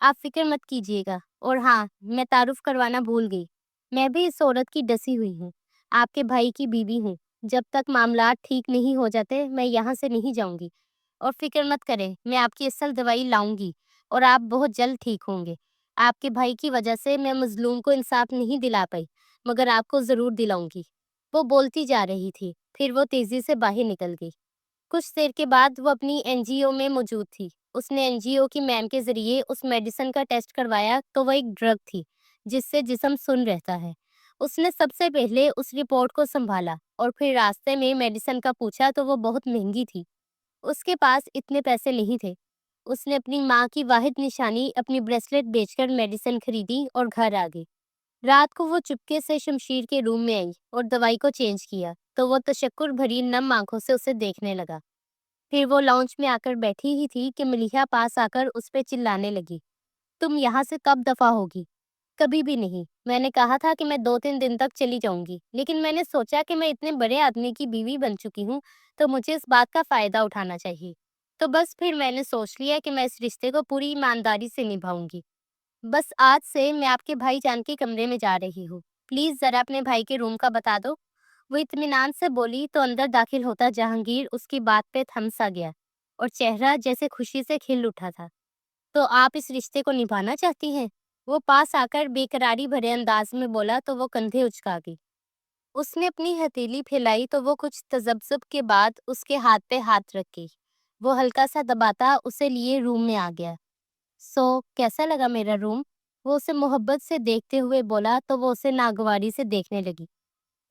آپ فکر مت کیجیے گا۔ اور ہاں، میں تعارف کروانا بھول گئی، میں بھی اس عورت کی ڈسی ہوئی ہوں، آپ کے بھائی کی بیوی ہوں۔ جب تک معاملات ٹھیک نہیں ہو جاتے میں یہاں سے نہیں جاؤں گی۔ اور فکر مت کریں، میں آپ کی اصل دوائی لاؤں گی اور آپ بہت جلد ٹھیک ہوں گے۔ آپ کے بھائی کی وجہ سے میں مظلوم کو انصاف نہیں دلا پائی، مگر آپ کو ضرور دلاؤں گی۔ وہ بولتی جا رہی تھی، پھر وہ تیزی سے باہر نکل گئی۔ کچھ دیر کے بعد وہ اپنی این جی او میں موجود تھی۔ اس نے این جی او کی میم کے ذریعے اس میڈیسن کا ٹیسٹ کروایا تو وہ ایک ڈرگ تھی جس سے جسم سن رہتا ہے۔ اس نے سب سے پہلے اس رپورٹ کو سنبھالا اور پھر راستے میں میڈیسن کا پوچھا تو وہ بہت مہنگی تھی۔ اس کے پاس اتنے پیسے نہیں تھے۔ اس نے اپنی ماں کی واحد نشانی اپنی بریسلیٹ بیچ کر میڈیسن خریدی اور گھر آ گئی۔ رات کو وہ چپکے سے شمشیر کے روم میں آئی اور دوائی کو چینج کیا تو وہ تشکر بھری نم آنکھوں سے اسے دیکھنے لگا۔ پھر وہ لاؤنج میں آ کر بیٹھی ہی تھی کہ ملیحہ پاس آ کر اس پہ چلانے لگی، تم یہاں سے کب دفع ہوگی؟ کبھی بھی نہیں۔ میں نے کہا تھا کہ میں 2-3 دن تک چلی جاؤں گی، لیکن میں نے سوچا کہ میں اتنے بڑے آدمی کی بیوی بن چکی ہوں تو مجھے اس بات کا فائدہ اٹھانا چاہیے۔ تو بس پھر میں نے سوچ لیا کہ میں اس رشتے کو پوری ایمانداری سے نبھاؤں گی۔ بس آج سے میں آپ کے بھائی جان کے کمرے میں جا رہی ہوں، پلیز ذرا اپنے بھائی کے روم کا بتا دو۔ وہ اطمینان سے بولی تو اندر داخل ہوتا جہانگیر اس کی بات پہ تھم سا گیا اور چہرہ جیسے خوشی سے کھل اٹھا تھا۔ تو آپ اس رشتے کو نبھانا چاہتی ہیں؟ وہ پاس آ کر بے قراری بھرے انداز میں بولا تو وہ کندھے اچکا گئی۔ اس نے اپنی ہتھیلی پھیلائی تو وہ کچھ تذبذب کے بعد اس کے ہاتھ پہ ہاتھ رکھ گئی۔ وہ ہلکا سا دباتا اسے لیے روم میں آ گیا۔ کیسا لگا میرا روم؟ وہ اسے محبت سے دیکھتے ہوئے بولا تو وہ اسے ناگواری سے دیکھنے لگی۔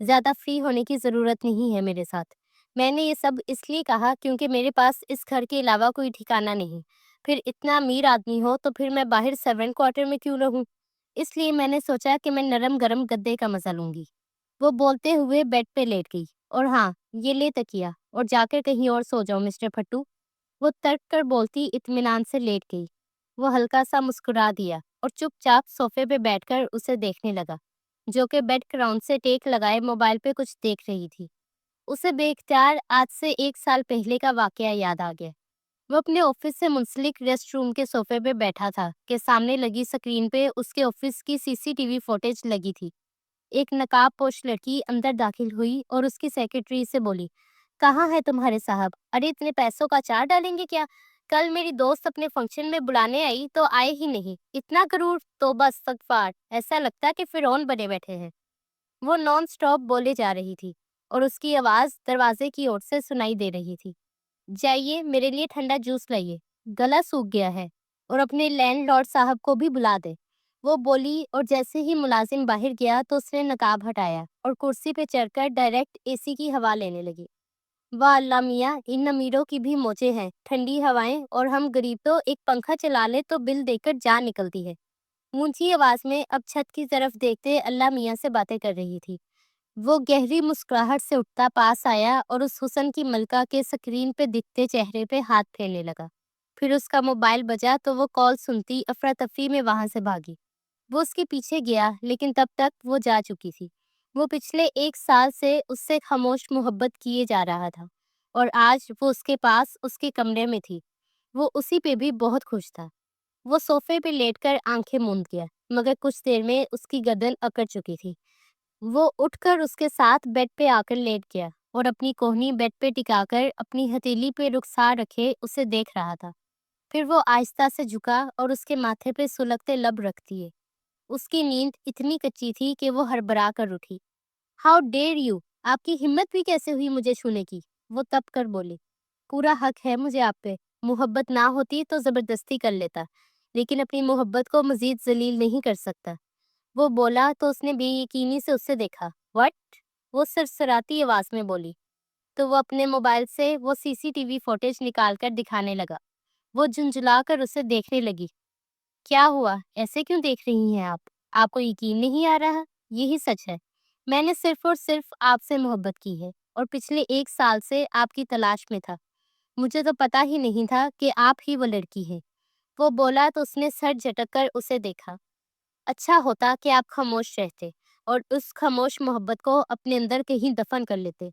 زیادہ فری ہونے کی ضرورت نہیں ہے میرے ساتھ۔ میں نے یہ سب اس لیے کہا کیونکہ میرے پاس اس گھر کے علاوہ کوئی ٹھکانہ نہیں۔ پھر اتنا امیر آدمی ہو تو پھر میں باہر سرونٹ کوارٹر میں کیوں رہوں؟ اس لیے میں نے سوچا کہ میں نرم گرم گدے کا مزہ لوں گی۔ وہ بولتے ہوئے بیڈ پہ لیٹ گئی۔ اور ہاں، یہ لے تکیا اور جا کر کہیں اور سو جاؤ مسٹر پھٹو۔ وہ تڑپ کر بولتی اطمینان سے لیٹ گئی۔ وہ ہلکا سا مسکرا دیا اور چپ چاپ صوفے پہ بیٹھ کر اسے دیکھنے لگا، جو کہ بیڈ کراؤن سے ٹیک لگائے موبائل پہ کچھ دیکھ رہی تھی۔ اسے بے اختیار آج سے 1 سال پہلے کا واقعہ یاد آ گیا۔ وہ اپنے آفس سے منسلک ریسٹ روم کے صوفے پہ بیٹھا تھا کہ سامنے لگی سکرین پہ اس کے آفس کی سی سی ٹی وی فوٹیج لگی تھی۔ ایک نقاب پوش لڑکی اندر داخل ہوئی اور اس کی سیکرٹری سے بولی، کہاں ہے تمہارے صاحب؟ ارے اتنے پیسوں کا چار ڈالیں گے کیا؟ کل میری دوست اپنے فنکشن میں بلانے آئی تو آئے ہی نہیں، اتنا غرور، توبہ استغفار، ایسا لگتا کہ فرعون بنے بیٹھے ہیں۔ وہ نان سٹاپ بولے جا رہی تھی اور اس کی آواز دروازے کی اوٹ سے سنائی دے رہی تھی، جائیے میرے لیے ٹھنڈا جوس لائیے، گلا سوکھ گیا ہے، اور اپنے لینڈ لارڈ صاحب کو بھی بلا دے۔ وہ بولی اور جیسے ہی ملازم باہر گیا تو اس نے نقاب ہٹایا اور کرسی پہ چڑھ کر ڈائریکٹ اے سی کی ہوا لینے لگی۔ واہ اللہ میاں، ان امیروں کی بھی موجیں ہیں، ٹھنڈی ہوائیں، اور ہم غریب تو ایک پنکھا چلا لے تو بل دے کر جان نکلتی ہے۔ اونچی آواز میں اب چھت کی طرف دیکھتے اللہ میاں سے باتیں کر رہی تھی۔ وہ گہری مسکراہٹ سے اٹھتا پاس آیا اور اس حسن کی ملکہ کے سکرین پہ دکھتے چہرے پہ ہاتھ پھیرنے لگا۔ پھر اس کا موبائل بجا تو وہ کال سنتی افراتفری میں وہاں سے بھاگی۔ وہ اس کے پیچھے گیا لیکن تب تک وہ جا چکی تھی۔ وہ پچھلے 1 سال سے اس سے خاموش محبت کیے جا رہا تھا اور آج وہ اس کے پاس اس کے کمرے میں تھی۔ وہ اسی پہ بھی بہت خوش تھا۔ وہ صوفے پہ لیٹ کر آنکھیں موند گیا مگر کچھ دیر میں اس کی گردن اکڑ چکی تھی۔ وہ اٹھ کر اس کے ساتھ بیڈ پہ آ کر لیٹ گیا اور اپنی کوہنی بیڈ پہ ٹکا کر اپنی ہتھیلی پہ رخسار رکھے اسے دیکھ رہا تھا۔ پھر وہ آہستہ سے جھکا اور اس کے ماتھے پہ سلگتے لب رکھ دیے۔ اس کی نیند اتنی کچی تھی کہ وہ ہڑبڑا کر اٹھی۔ How dare you! آپ کی ہمت بھی کیسے ہوئی مجھے چھونے کی؟ وہ تپ کر بولی۔ پورا حق ہے مجھے آپ پہ۔ محبت نہ ہوتی تو زبردستی کر لیتا، لیکن اپنی محبت کو مزید ذلیل نہیں کر سکتا۔ وہ بولا تو اس نے بے یقینی سے اسے دیکھا۔ وٹ؟ وہ سرسراتی آواز میں بولی۔ تو وہ اپنے موبائل سے وہ سی سی ٹی وی فوٹیج نکال کر دکھانے لگا۔ وہ جھنجھلا کر اسے دیکھنے لگی۔ کیا ہوا؟ ایسے کیوں دیکھ رہی ہیں آپ؟ آپ کو یقین نہیں آ رہا؟ یہی سچ ہے، میں نے صرف اور صرف آپ سے محبت کی ہے اور پچھلے 1 سال سے آپ کی تلاش میں تھا۔ مجھے تو پتا ہی نہیں تھا کہ آپ ہی وہ لڑکی ہے۔ وہ بولا تو اس نے سر جھٹک کر اسے دیکھا۔ اچھا ہوتا کہ آپ خاموش رہتے اور اس خاموش محبت کو اپنے اندر کہیں دفن کر لیتے،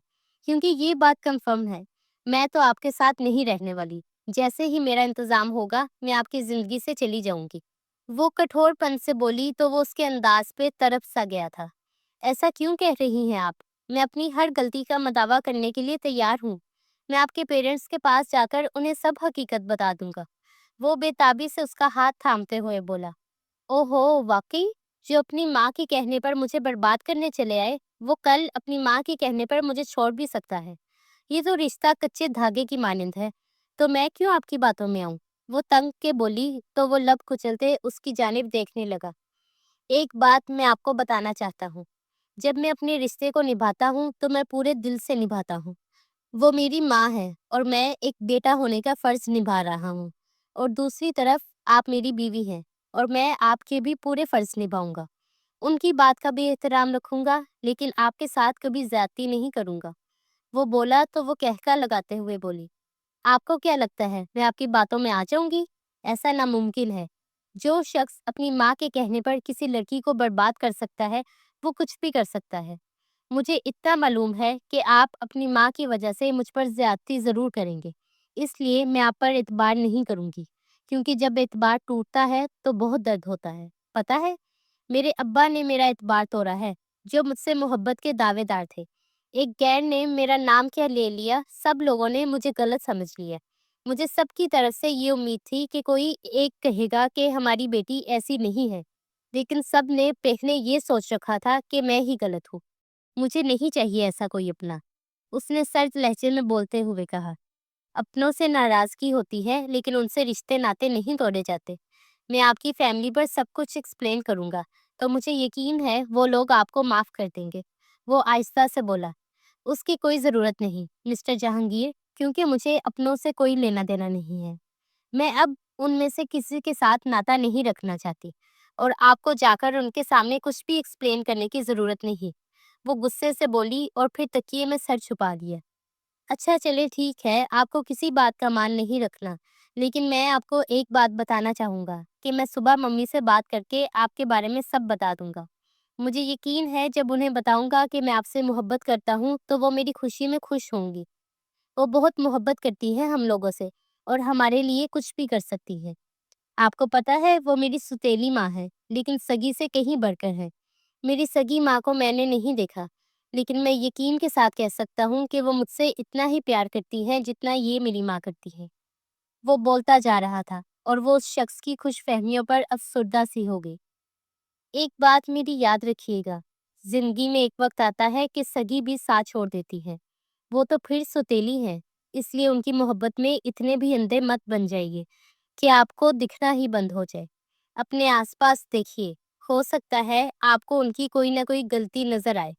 کیونکہ یہ بات کنفرم ہے، میں تو آپ کے ساتھ نہیں رہنے والی۔ جیسے ہی میرا انتظام ہوگا میں آپ کی زندگی سے چلی جاؤں گی۔ وہ کٹھور پن سے بولی تو وہ اس کے انداز پہ تڑپ سا گیا تھا۔ ایسا کیوں کہہ رہی ہیں آپ؟ میں اپنی ہر غلطی کا مداوع کرنے کے لیے تیار ہوں۔ میں آپ کے پیرنٹس کے پاس جا کر انہیں سب حقیقت بتا دوں گا۔ وہ بے تابی سے اس کا ہاتھ تھامتے ہوئے بولا۔ اوہو، واقعی؟ جو اپنی ماں کے کہنے پر مجھے برباد کرنے چلے آئے، وہ کل اپنی ماں کے کہنے پر مجھے چھوڑ بھی سکتا ہے۔ یہ تو رشتہ کچے دھاگے کی مانند ہے، تو میں کیوں آپ کی باتوں میں آؤں؟ وہ تنگ کے بولی تو وہ لب کچلتے اس کی جانب دیکھنے لگا۔ ایک بات میں آپ کو بتانا چاہتا ہوں، جب میں اپنے رشتے کو نبھاتا ہوں تو میں پورے دل سے نبھاتا ہوں۔ وہ میری ماں ہے اور میں ایک بیٹا ہونے کا فرض نبھا رہا ہوں، اور دوسری طرف آپ میری بیوی ہیں اور میں آپ کے بھی پورے فرض نبھاؤں گا۔ ان کی بات کا بھی احترام رکھوں گا، لیکن آپ کے ساتھ کبھی زیادتی نہیں کروں گا۔ وہ بولا تو وہ کہکا لگاتے ہوئے بولی۔ آپ کو کیا لگتا ہے میں آپ کی باتوں میں آ جاؤں گی؟ ایسا ناممکن ہے۔ جو شخص اپنی ماں کے کہنے پر کسی لڑکی کو برباد کر سکتا ہے وہ کچھ بھی کر سکتا ہے۔ مجھے اتنا معلوم ہے کہ آپ اپنی ماں کی وجہ سے مجھ پر زیادتی ضرور کریں گے، اس لیے میں آپ پر اعتبار نہیں کروں گی، کیونکہ جب اعتبار ٹوٹتا ہے تو بہت درد ہوتا ہے۔ پتہ ہے، میرے ابا نے میرا اعتبار توڑا ہے، جو مجھ سے محبت کے دعوے دار تھے۔ ایک غیر نے میرا نام کیا لے لیا، سب لوگوں نے مجھے غلط سمجھ لیا۔ مجھے سب کی طرف سے یہ امید تھی کہ کوئی ایک کہے گا کہ ہماری بیٹی ایسی نہیں ہے، لیکن سب نے پہلے یہ سوچ رکھا تھا کہ میں ہی غلط ہوں۔ مجھے نہیں چاہیے ایسا کوئی اپنا، اس نے سرد لہجے میں بولتے ہوئے کہا۔ اپنوں سے ناراضگی ہوتی ہے لیکن ان سے رشتے ناتے نہیں توڑے جاتے۔ میں آپ کی فیملی پر سب کچھ ایکسپلین کروں گا تو مجھے یقین ہے وہ لوگ آپ کو معاف کر دیں گے۔ وہ آہستہ سے بولا۔ اس کی کوئی ضرورت نہیں مسٹر جہانگیر، کیونکہ مجھے اپنوں سے کوئی لینا دینا نہیں ہے۔ میں اب ان میں سے کسی کے ساتھ ناتا نہیں رکھنا چاہتی، اور آپ کو جا کر ان کے سامنے کچھ بھی ایکسپلین کرنے کی ضرورت نہیں۔ وہ غصے سے بولی اور پھر تکیے میں سر چھپا لیا۔ اچھا چلے ٹھیک ہے، آپ کو کسی بات کا مان نہیں رکھنا، لیکن میں آپ کو ایک بات بتانا چاہوں گا کہ میں صبح ممی سے بات کر کے آپ کے بارے میں سب بتا دوں گا۔ مجھے یقین ہے جب انہیں بتاؤں گا کہ میں آپ سے محبت کرتا ہوں تو وہ میری خوشی میں خوش ہوں گی۔ وہ بہت محبت کرتی ہے ہم لوگوں سے اور ہمارے لیے کچھ بھی کر سکتی ہے۔ آپ کو پتہ ہے وہ میری سوتیلی ماں ہے، لیکن سگی سے کہیں بڑھ کر ہے۔ میری سگی ماں کو میں نے نہیں دیکھا، لیکن میں یقین کے ساتھ کہہ سکتا ہوں کہ وہ مجھ سے اتنا ہی پیار کرتی ہے جتنا یہ میری ماں کرتی ہے۔ وہ بولتا جا رہا تھا اور وہ اس شخص کی خوش فہمیوں پر افسردہ سی ہو گئی۔ ایک بات میری یاد رکھیے گا، زندگی میں ایک وقت آتا ہے کہ سگی بھی ساتھ چھوڑ دیتی ہے۔ وہ تو پھر سوتیلی ہے، اس لیے ان کی محبت میں اتنے بھی اندھے مت بن جائیے کہ آپ کو دکھنا ہی بند ہو جائے۔ اپنے آس پاس دیکھیے، ہو سکتا ہے آپ کو ان کی کوئی نہ کوئی غلطی نظر آئے۔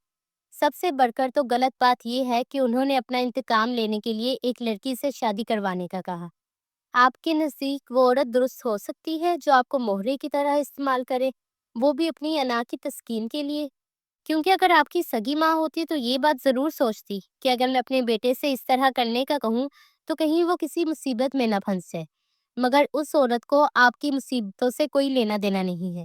سب سے بڑھ کر تو غلط بات یہ ہے کہ انہوں نے اپنا انتقام لینے کے لیے ایک لڑکی سے شادی کروانے کا کہا۔ آپ کے نزدیک وہ عورت درست ہو سکتی ہے جو آپ کو مہرے کی طرح استعمال کرے، وہ بھی اپنی انا کی تسکین کے لیے؟ کیونکہ اگر آپ کی سگی ماں ہوتی تو یہ بات ضرور سوچتی کہ اگر میں اپنے بیٹے سے اس طرح کرنے کا کہوں تو کہیں وہ کسی مصیبت میں نہ پھنس جائے۔ مگر اس عورت کو آپ کی مصیبتوں سے کوئی لینا دینا نہیں ہے۔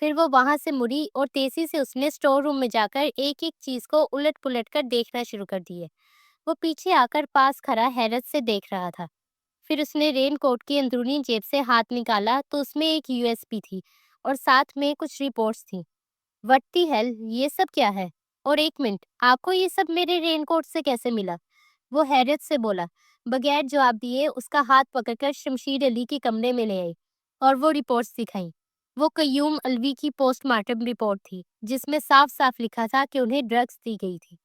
پھر وہ وہاں سے مڑی اور تیزی سے اس نے اسٹور روم میں جا کر ایک ایک چیز کو الٹ پلٹ کر دیکھنا شروع کر دیے۔ وہ پیچھے آ کر پاس کھڑا حیرت سے دیکھ رہا تھا۔ پھر اس نے رین کوٹ کی اندرونی جیب سے ہاتھ نکالا تو اس میں ایک USB تھی اور ساتھ میں کچھ رپورٹس تھیں۔ وٹ دی ہیل، یہ سب کیا ہے؟ اور ایک منٹ، آپ کو یہ سب میرے رین کوٹ سے کیسے ملا؟ وہ حیرت سے بولا۔ بغیر جواب دیے اس کا ہاتھ پکڑ کر شمشیر علی کے کمرے میں لے آئی اور وہ رپورٹس دکھائیں۔ وہ قیوم الوی کی پوسٹ مارٹم رپورٹ تھی جس میں صاف صاف لکھا تھا کہ انہیں ڈرگس دی گئی تھی۔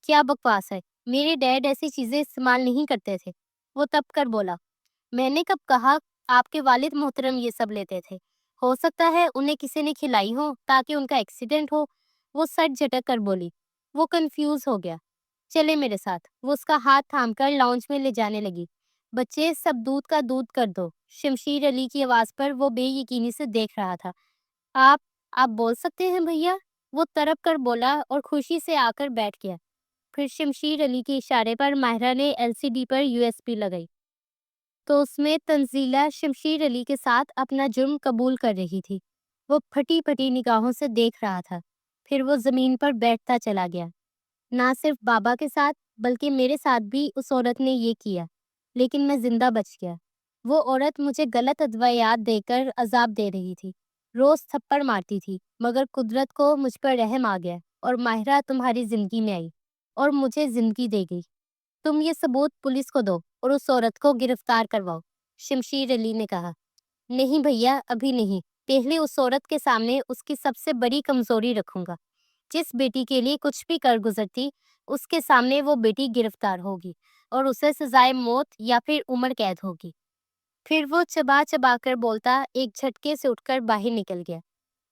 کیا بکواس ہے، میرے ڈیڈ ایسی چیزیں استعمال نہیں کرتے تھے، وہ تب کر بولا۔ میں نے کب کہا؟ آپ کے والد محترم یہ سب لیتے تھے، ہو سکتا ہے انہیں کسی نے کھلائی ہو تاکہ ان کا ایکسیڈنٹ ہو، وہ سٹ جھٹک کر بولی۔ وہ کنفیوز ہو گیا۔ چلے میرے ساتھ، وہ اس کا ہاتھ تھام کر لاؤنج میں لے جانے لگی۔ بچے سب دودھ کا دودھ کر دو۔ شمشیر علی کی آواز پر وہ بے یقینی سے دیکھ رہا تھا۔ آپ بول سکتے ہیں بھیا، وہ تڑپ کر بولا اور خوشی سے آ کر بیٹھ گیا۔ پھر شمشیر علی کے اشارے پر ماہرہ نے LCD پر USB لگائی تو اس میں تنزیلہ شمشیر علی کے ساتھ اپنا جرم قبول کر رہی تھی۔ وہ پھٹی پھٹی نگاہوں سے دیکھ رہا تھا۔ پھر وہ زمین پر بیٹھتا چلا گیا۔ نہ صرف بابا کے ساتھ بلکہ میرے ساتھ بھی اس عورت نے یہ کیا، لیکن میں زندہ بچ گیا۔ وہ عورت مجھے غلط ادویات دے کر عذاب دے رہی تھی، روز تھپڑ مارتی تھی، مگر قدرت کو مجھ پر رحم آ گیا اور ماہرہ تمہاری زندگی میں آئی اور مجھے زندگی دے گئی۔ تم یہ ثبوت پولیس کو دو اور اس عورت کو گرفتار کرواؤ، شمشیر علی نے کہا۔ نہیں بھیا، ابھی نہیں، پہلے اس عورت کے سامنے اس کی سب سے بڑی کمزوری رکھوں گا۔ جس بیٹی کے لیے کچھ بھی کر گزرتی، اس کے سامنے وہ بیٹی گرفتار ہوگی اور اسے سزائے موت یا پھر عمر قید ہوگی۔ پھر وہ چبا چبا کر بولتا ایک جھٹکے سے اٹھ کر باہر نکل گیا۔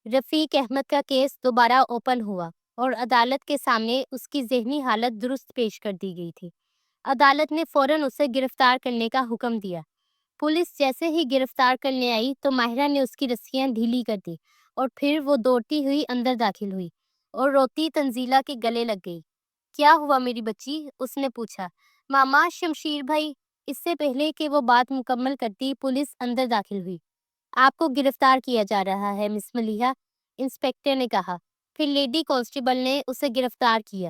رفیق احمد کا کیس دوبارہ اوپن ہوا اور عدالت کے سامنے اس کی ذہنی حالت درست پیش کر دی گئی تھی۔ عدالت نے فوراً اسے گرفتار کرنے کا حکم دیا۔ پولیس جیسے ہی گرفتار کرنے آئی تو ماہرہ نے اس کی رسیاں ڈھیلی کر دی اور پھر وہ دوڑتی ہوئی اندر داخل ہوئی اور روتی تنزیلہ کے گلے لگ گئی۔ کیا ہوا میری بچی؟ اس نے پوچھا۔ ماما، شمشیر بھائی۔ اس سے پہلے کہ وہ بات مکمل کرتی پولیس اندر داخل ہوئی۔ آپ کو گرفتار کیا جا رہا ہے مس ملیحہ، انسپکٹر نے کہا۔ پھر لیڈی کانسٹیبل نے اسے گرفتار کیا۔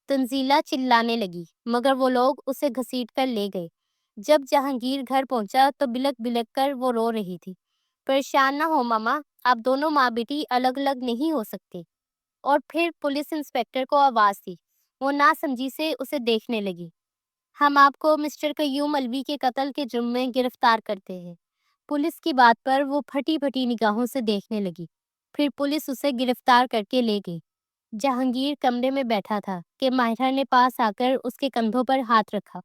تنزیلہ چلانے لگی مگر وہ لوگ اسے گھسیٹ کر لے گئے۔ جب جہانگیر گھر پہنچا تو بلک بلک کر وہ رو رہی تھی۔ پریشان نہ ہو ماما، آپ دونوں ماں بیٹی الگ الگ نہیں ہو سکتے۔ اور پھر پولیس انسپکٹر کو آواز دی۔ وہ ناسمجھی سے اسے دیکھنے لگی۔ ہم آپ کو مسٹر قیوم الوی کے قتل کے جرم میں گرفتار کرتے ہیں۔ پولیس کی بات پر وہ پھٹی پھٹی نگاہوں سے دیکھنے لگی۔ پھر پولیس اسے گرفتار کر کے لے گئی۔ جہانگیر کمرے میں بیٹھا تھا کہ ماہرہ نے پاس آ کر اس کے کندھوں پر ہاتھ رکھا۔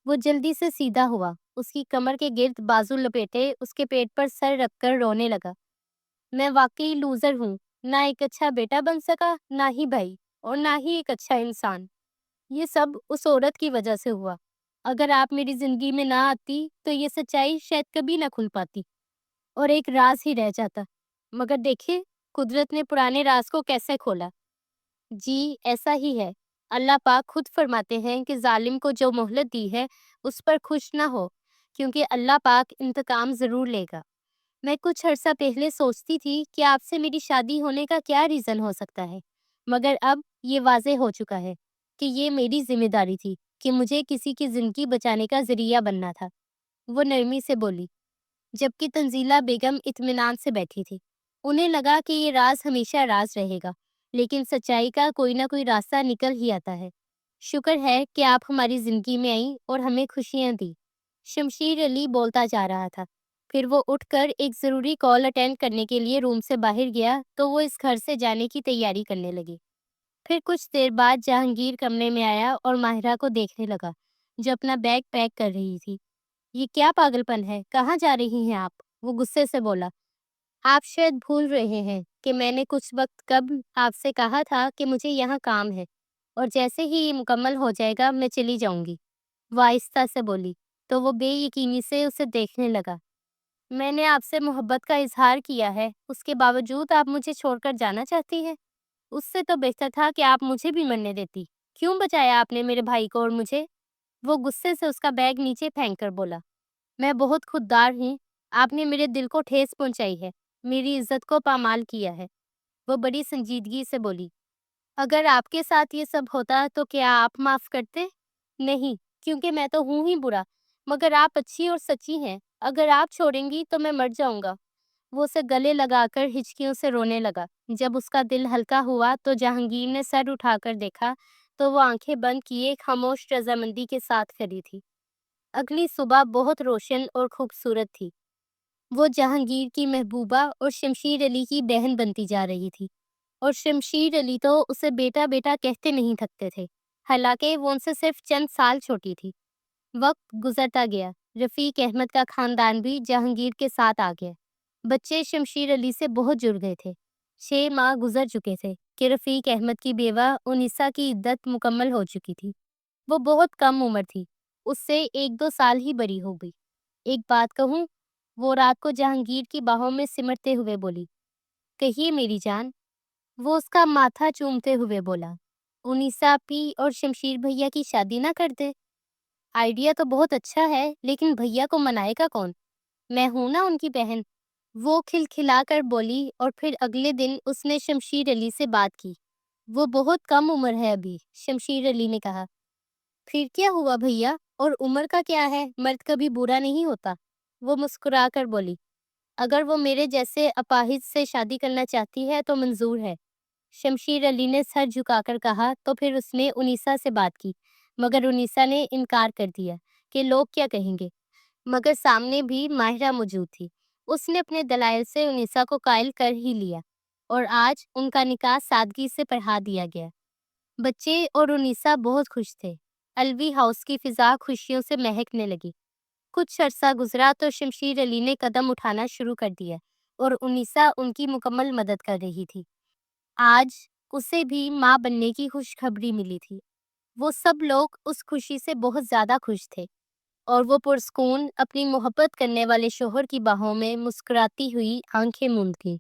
وہ جلدی سے سیدھا ہوا، اس کی کمر کے گرد بازو لپیٹے اس کے پیٹ پر سر رکھ کر رونے لگا۔ میں واقعی لوزر ہوں، نہ ایک اچھا بیٹا بن سکا، نہ ہی بھائی، اور نہ ہی ایک اچھا انسان۔ یہ سب اس عورت کی وجہ سے ہوا۔ اگر آپ میری زندگی میں نہ آتی تو یہ سچائی شاید کبھی نہ کھل پاتی اور ایک راز ہی رہ جاتا۔ مگر دیکھیں، قدرت نے پرانے راز کو کیسے کھولا۔ جی ایسا ہی ہے۔ اللہ پاک خود فرماتے ہیں کہ ظالم کو جو مہلت دی ہے اس پر خوش نہ ہو، کیونکہ اللہ پاک انتقام ضرور لے گا۔ میں کچھ عرصہ پہلے سوچتی تھی کہ آپ سے میری شادی ہونے کا کیا ریزن ہو سکتا ہے، مگر اب یہ واضح ہو چکا ہے کہ یہ میری ذمہ داری تھی کہ مجھے کسی کی زندگی بچانے کا ذریعہ بننا تھا، وہ نرمی سے بولی، جبکہ تنزیلہ بیگم اطمینان سے بیٹھی تھی۔ انہیں لگا کہ یہ راز ہمیشہ راز رہے گا، لیکن سچائی کا کوئی نہ کوئی راستہ نکل ہی آتا ہے۔ شکر ہے کہ آپ ہماری زندگی میں آئیں اور ہمیں خوشیاں دی، شمشیر علی بولتا جا رہا تھا۔ پھر وہ اٹھ کر ایک ضروری کال اٹینڈ کرنے کے لیے روم سے باہر گیا تو وہ اس گھر سے جانے کی تیاری کرنے لگی۔ پھر کچھ دیر بعد جہانگیر کمرے میں آیا اور ماہرہ کو دیکھنے لگا جو اپنا بیگ پیک کر رہی تھی۔ یہ کیا پاگل پن ہے، کہاں جا رہی ہیں آپ؟ وہ غصے سے بولا۔ آپ شاید بھول رہے ہیں کہ میں نے کچھ وقت قبل آپ سے کہا تھا کہ مجھے یہاں کام ہے اور جیسے ہی یہ مکمل ہو جائے گا میں چلی جاؤں گی، وہ آہستہ سے بولی تو وہ بے یقینی سے اسے دیکھنے لگا۔ میں نے آپ سے محبت کا اظہار کیا ہے، اس کے باوجود آپ مجھے چھوڑ کر جانا چاہتی ہیں؟ اس سے تو بہتر تھا کہ آپ مجھے بھی مرنے دیتی۔ کیوں بچایا آپ نے میرے بھائی کو اور مجھے؟ وہ غصے سے اس کا بیگ نیچے پھینک کر بولا۔ میں بہت خوددار ہوں، آپ نے میرے دل کو ٹھیس پہنچائی ہے، میری عزت کو پامال کیا ہے۔ وہ بڑی سنجیدگی سے بولی، اگر آپ کے ساتھ یہ سب ہوتا تو کیا آپ معاف کرتے؟ نہیں، کیونکہ میں تو ہوں ہی برا، مگر آپ اچھی اور سچی ہیں، اگر آپ چھوڑیں گی تو میں مر جاؤں گا۔ وہ اسے گلے لگا کر ہچکیوں سے رونے لگا۔ جب اس کا دل ہلکا ہوا تو جہانگیر نے سر اٹھا کر دیکھا تو وہ آنکھیں بند کیے خاموش رضامندی کے ساتھ کھڑی تھی۔ اگلی صبح بہت روشن اور خوبصورت تھی۔ وہ جہانگیر کی محبوبہ اور شمشیر علی کی بہن بنتی جا رہی تھی، اور شمشیر علی تو اسے بیٹا بیٹا کہتے نہیں تھکتے تھے، حالانکہ وہ ان سے صرف چند سال چھوٹی تھی۔ وقت گزرتا گیا، رفیق احمد کا خاندان بھی جہانگیر کے ساتھ آ گیا۔ بچے شمشیر علی سے بہت جڑ گئے تھے۔ 6 ماہ گزر چکے تھے کہ رفیق احمد کی بیوہ انیسا کی عدت مکمل ہو چکی تھی۔ وہ بہت کم عمر تھی، اس سے 1-2 سال ہی بڑی ہو گئی۔ ایک بات کہوں؟ وہ رات کو جہانگیر کی باہوں میں سمٹتے ہوئے بولی۔ کہیے میری جان۔ وہ اس کا ماتھا چومتے ہوئے بولا۔ انیسا پی اور شمشیر بھیا کی شادی نہ کر دے؟ آئیڈیا تو بہت اچھا ہے، لیکن بھیا کو منائے گا کون؟ میں ہوں نا ان کی بہن۔ وہ کھلکھلا کر بولی، اور پھر اگلے دن اس نے شمشیر علی سے بات کی۔ وہ بہت کم عمر ہے ابھی، شمشیر علی نے کہا۔ پھر کیا ہوا بھیا، اور عمر کا کیا ہے، مرد کبھی برا نہیں ہوتا۔ وہ مسکرا کر بولی، اگر وہ میرے جیسے اپاہج سے شادی کرنا چاہتی ہے تو منظور ہے۔ شمشیر علی نے سر جھکا کر کہا، تو پھر اس نے انیسا سے بات کی، مگر انیسا نے انکار کر دیا کہ لوگ کیا کہیں گے۔ مگر سامنے بھی ماہرہ موجود تھی۔ اس نے اپنے دلائل سے انیسا کو قائل کر ہی لیا، اور آج ان کا نکاح سادگی سے پڑھا دیا گیا۔ بچے اور انیسا بہت خوش تھے۔ الوی ہاؤس کی فضا خوشیوں سے مہکنے لگی۔ کچھ عرصہ گزرا تو شمشیر علی نے قدم اٹھانا شروع کر دیا، اور انیسا ان کی مکمل مدد کر رہی تھی۔ آج اسے بھی ماں بننے کی خوشخبری ملی تھی۔ وہ سب لوگ اس خوشی سے بہت زیادہ خوش تھے، اور وہ پرسکون اپنی محبت کرنے والے شوہر کی باہوں میں مسکراتی ہوئی آنکھیں موند گئی۔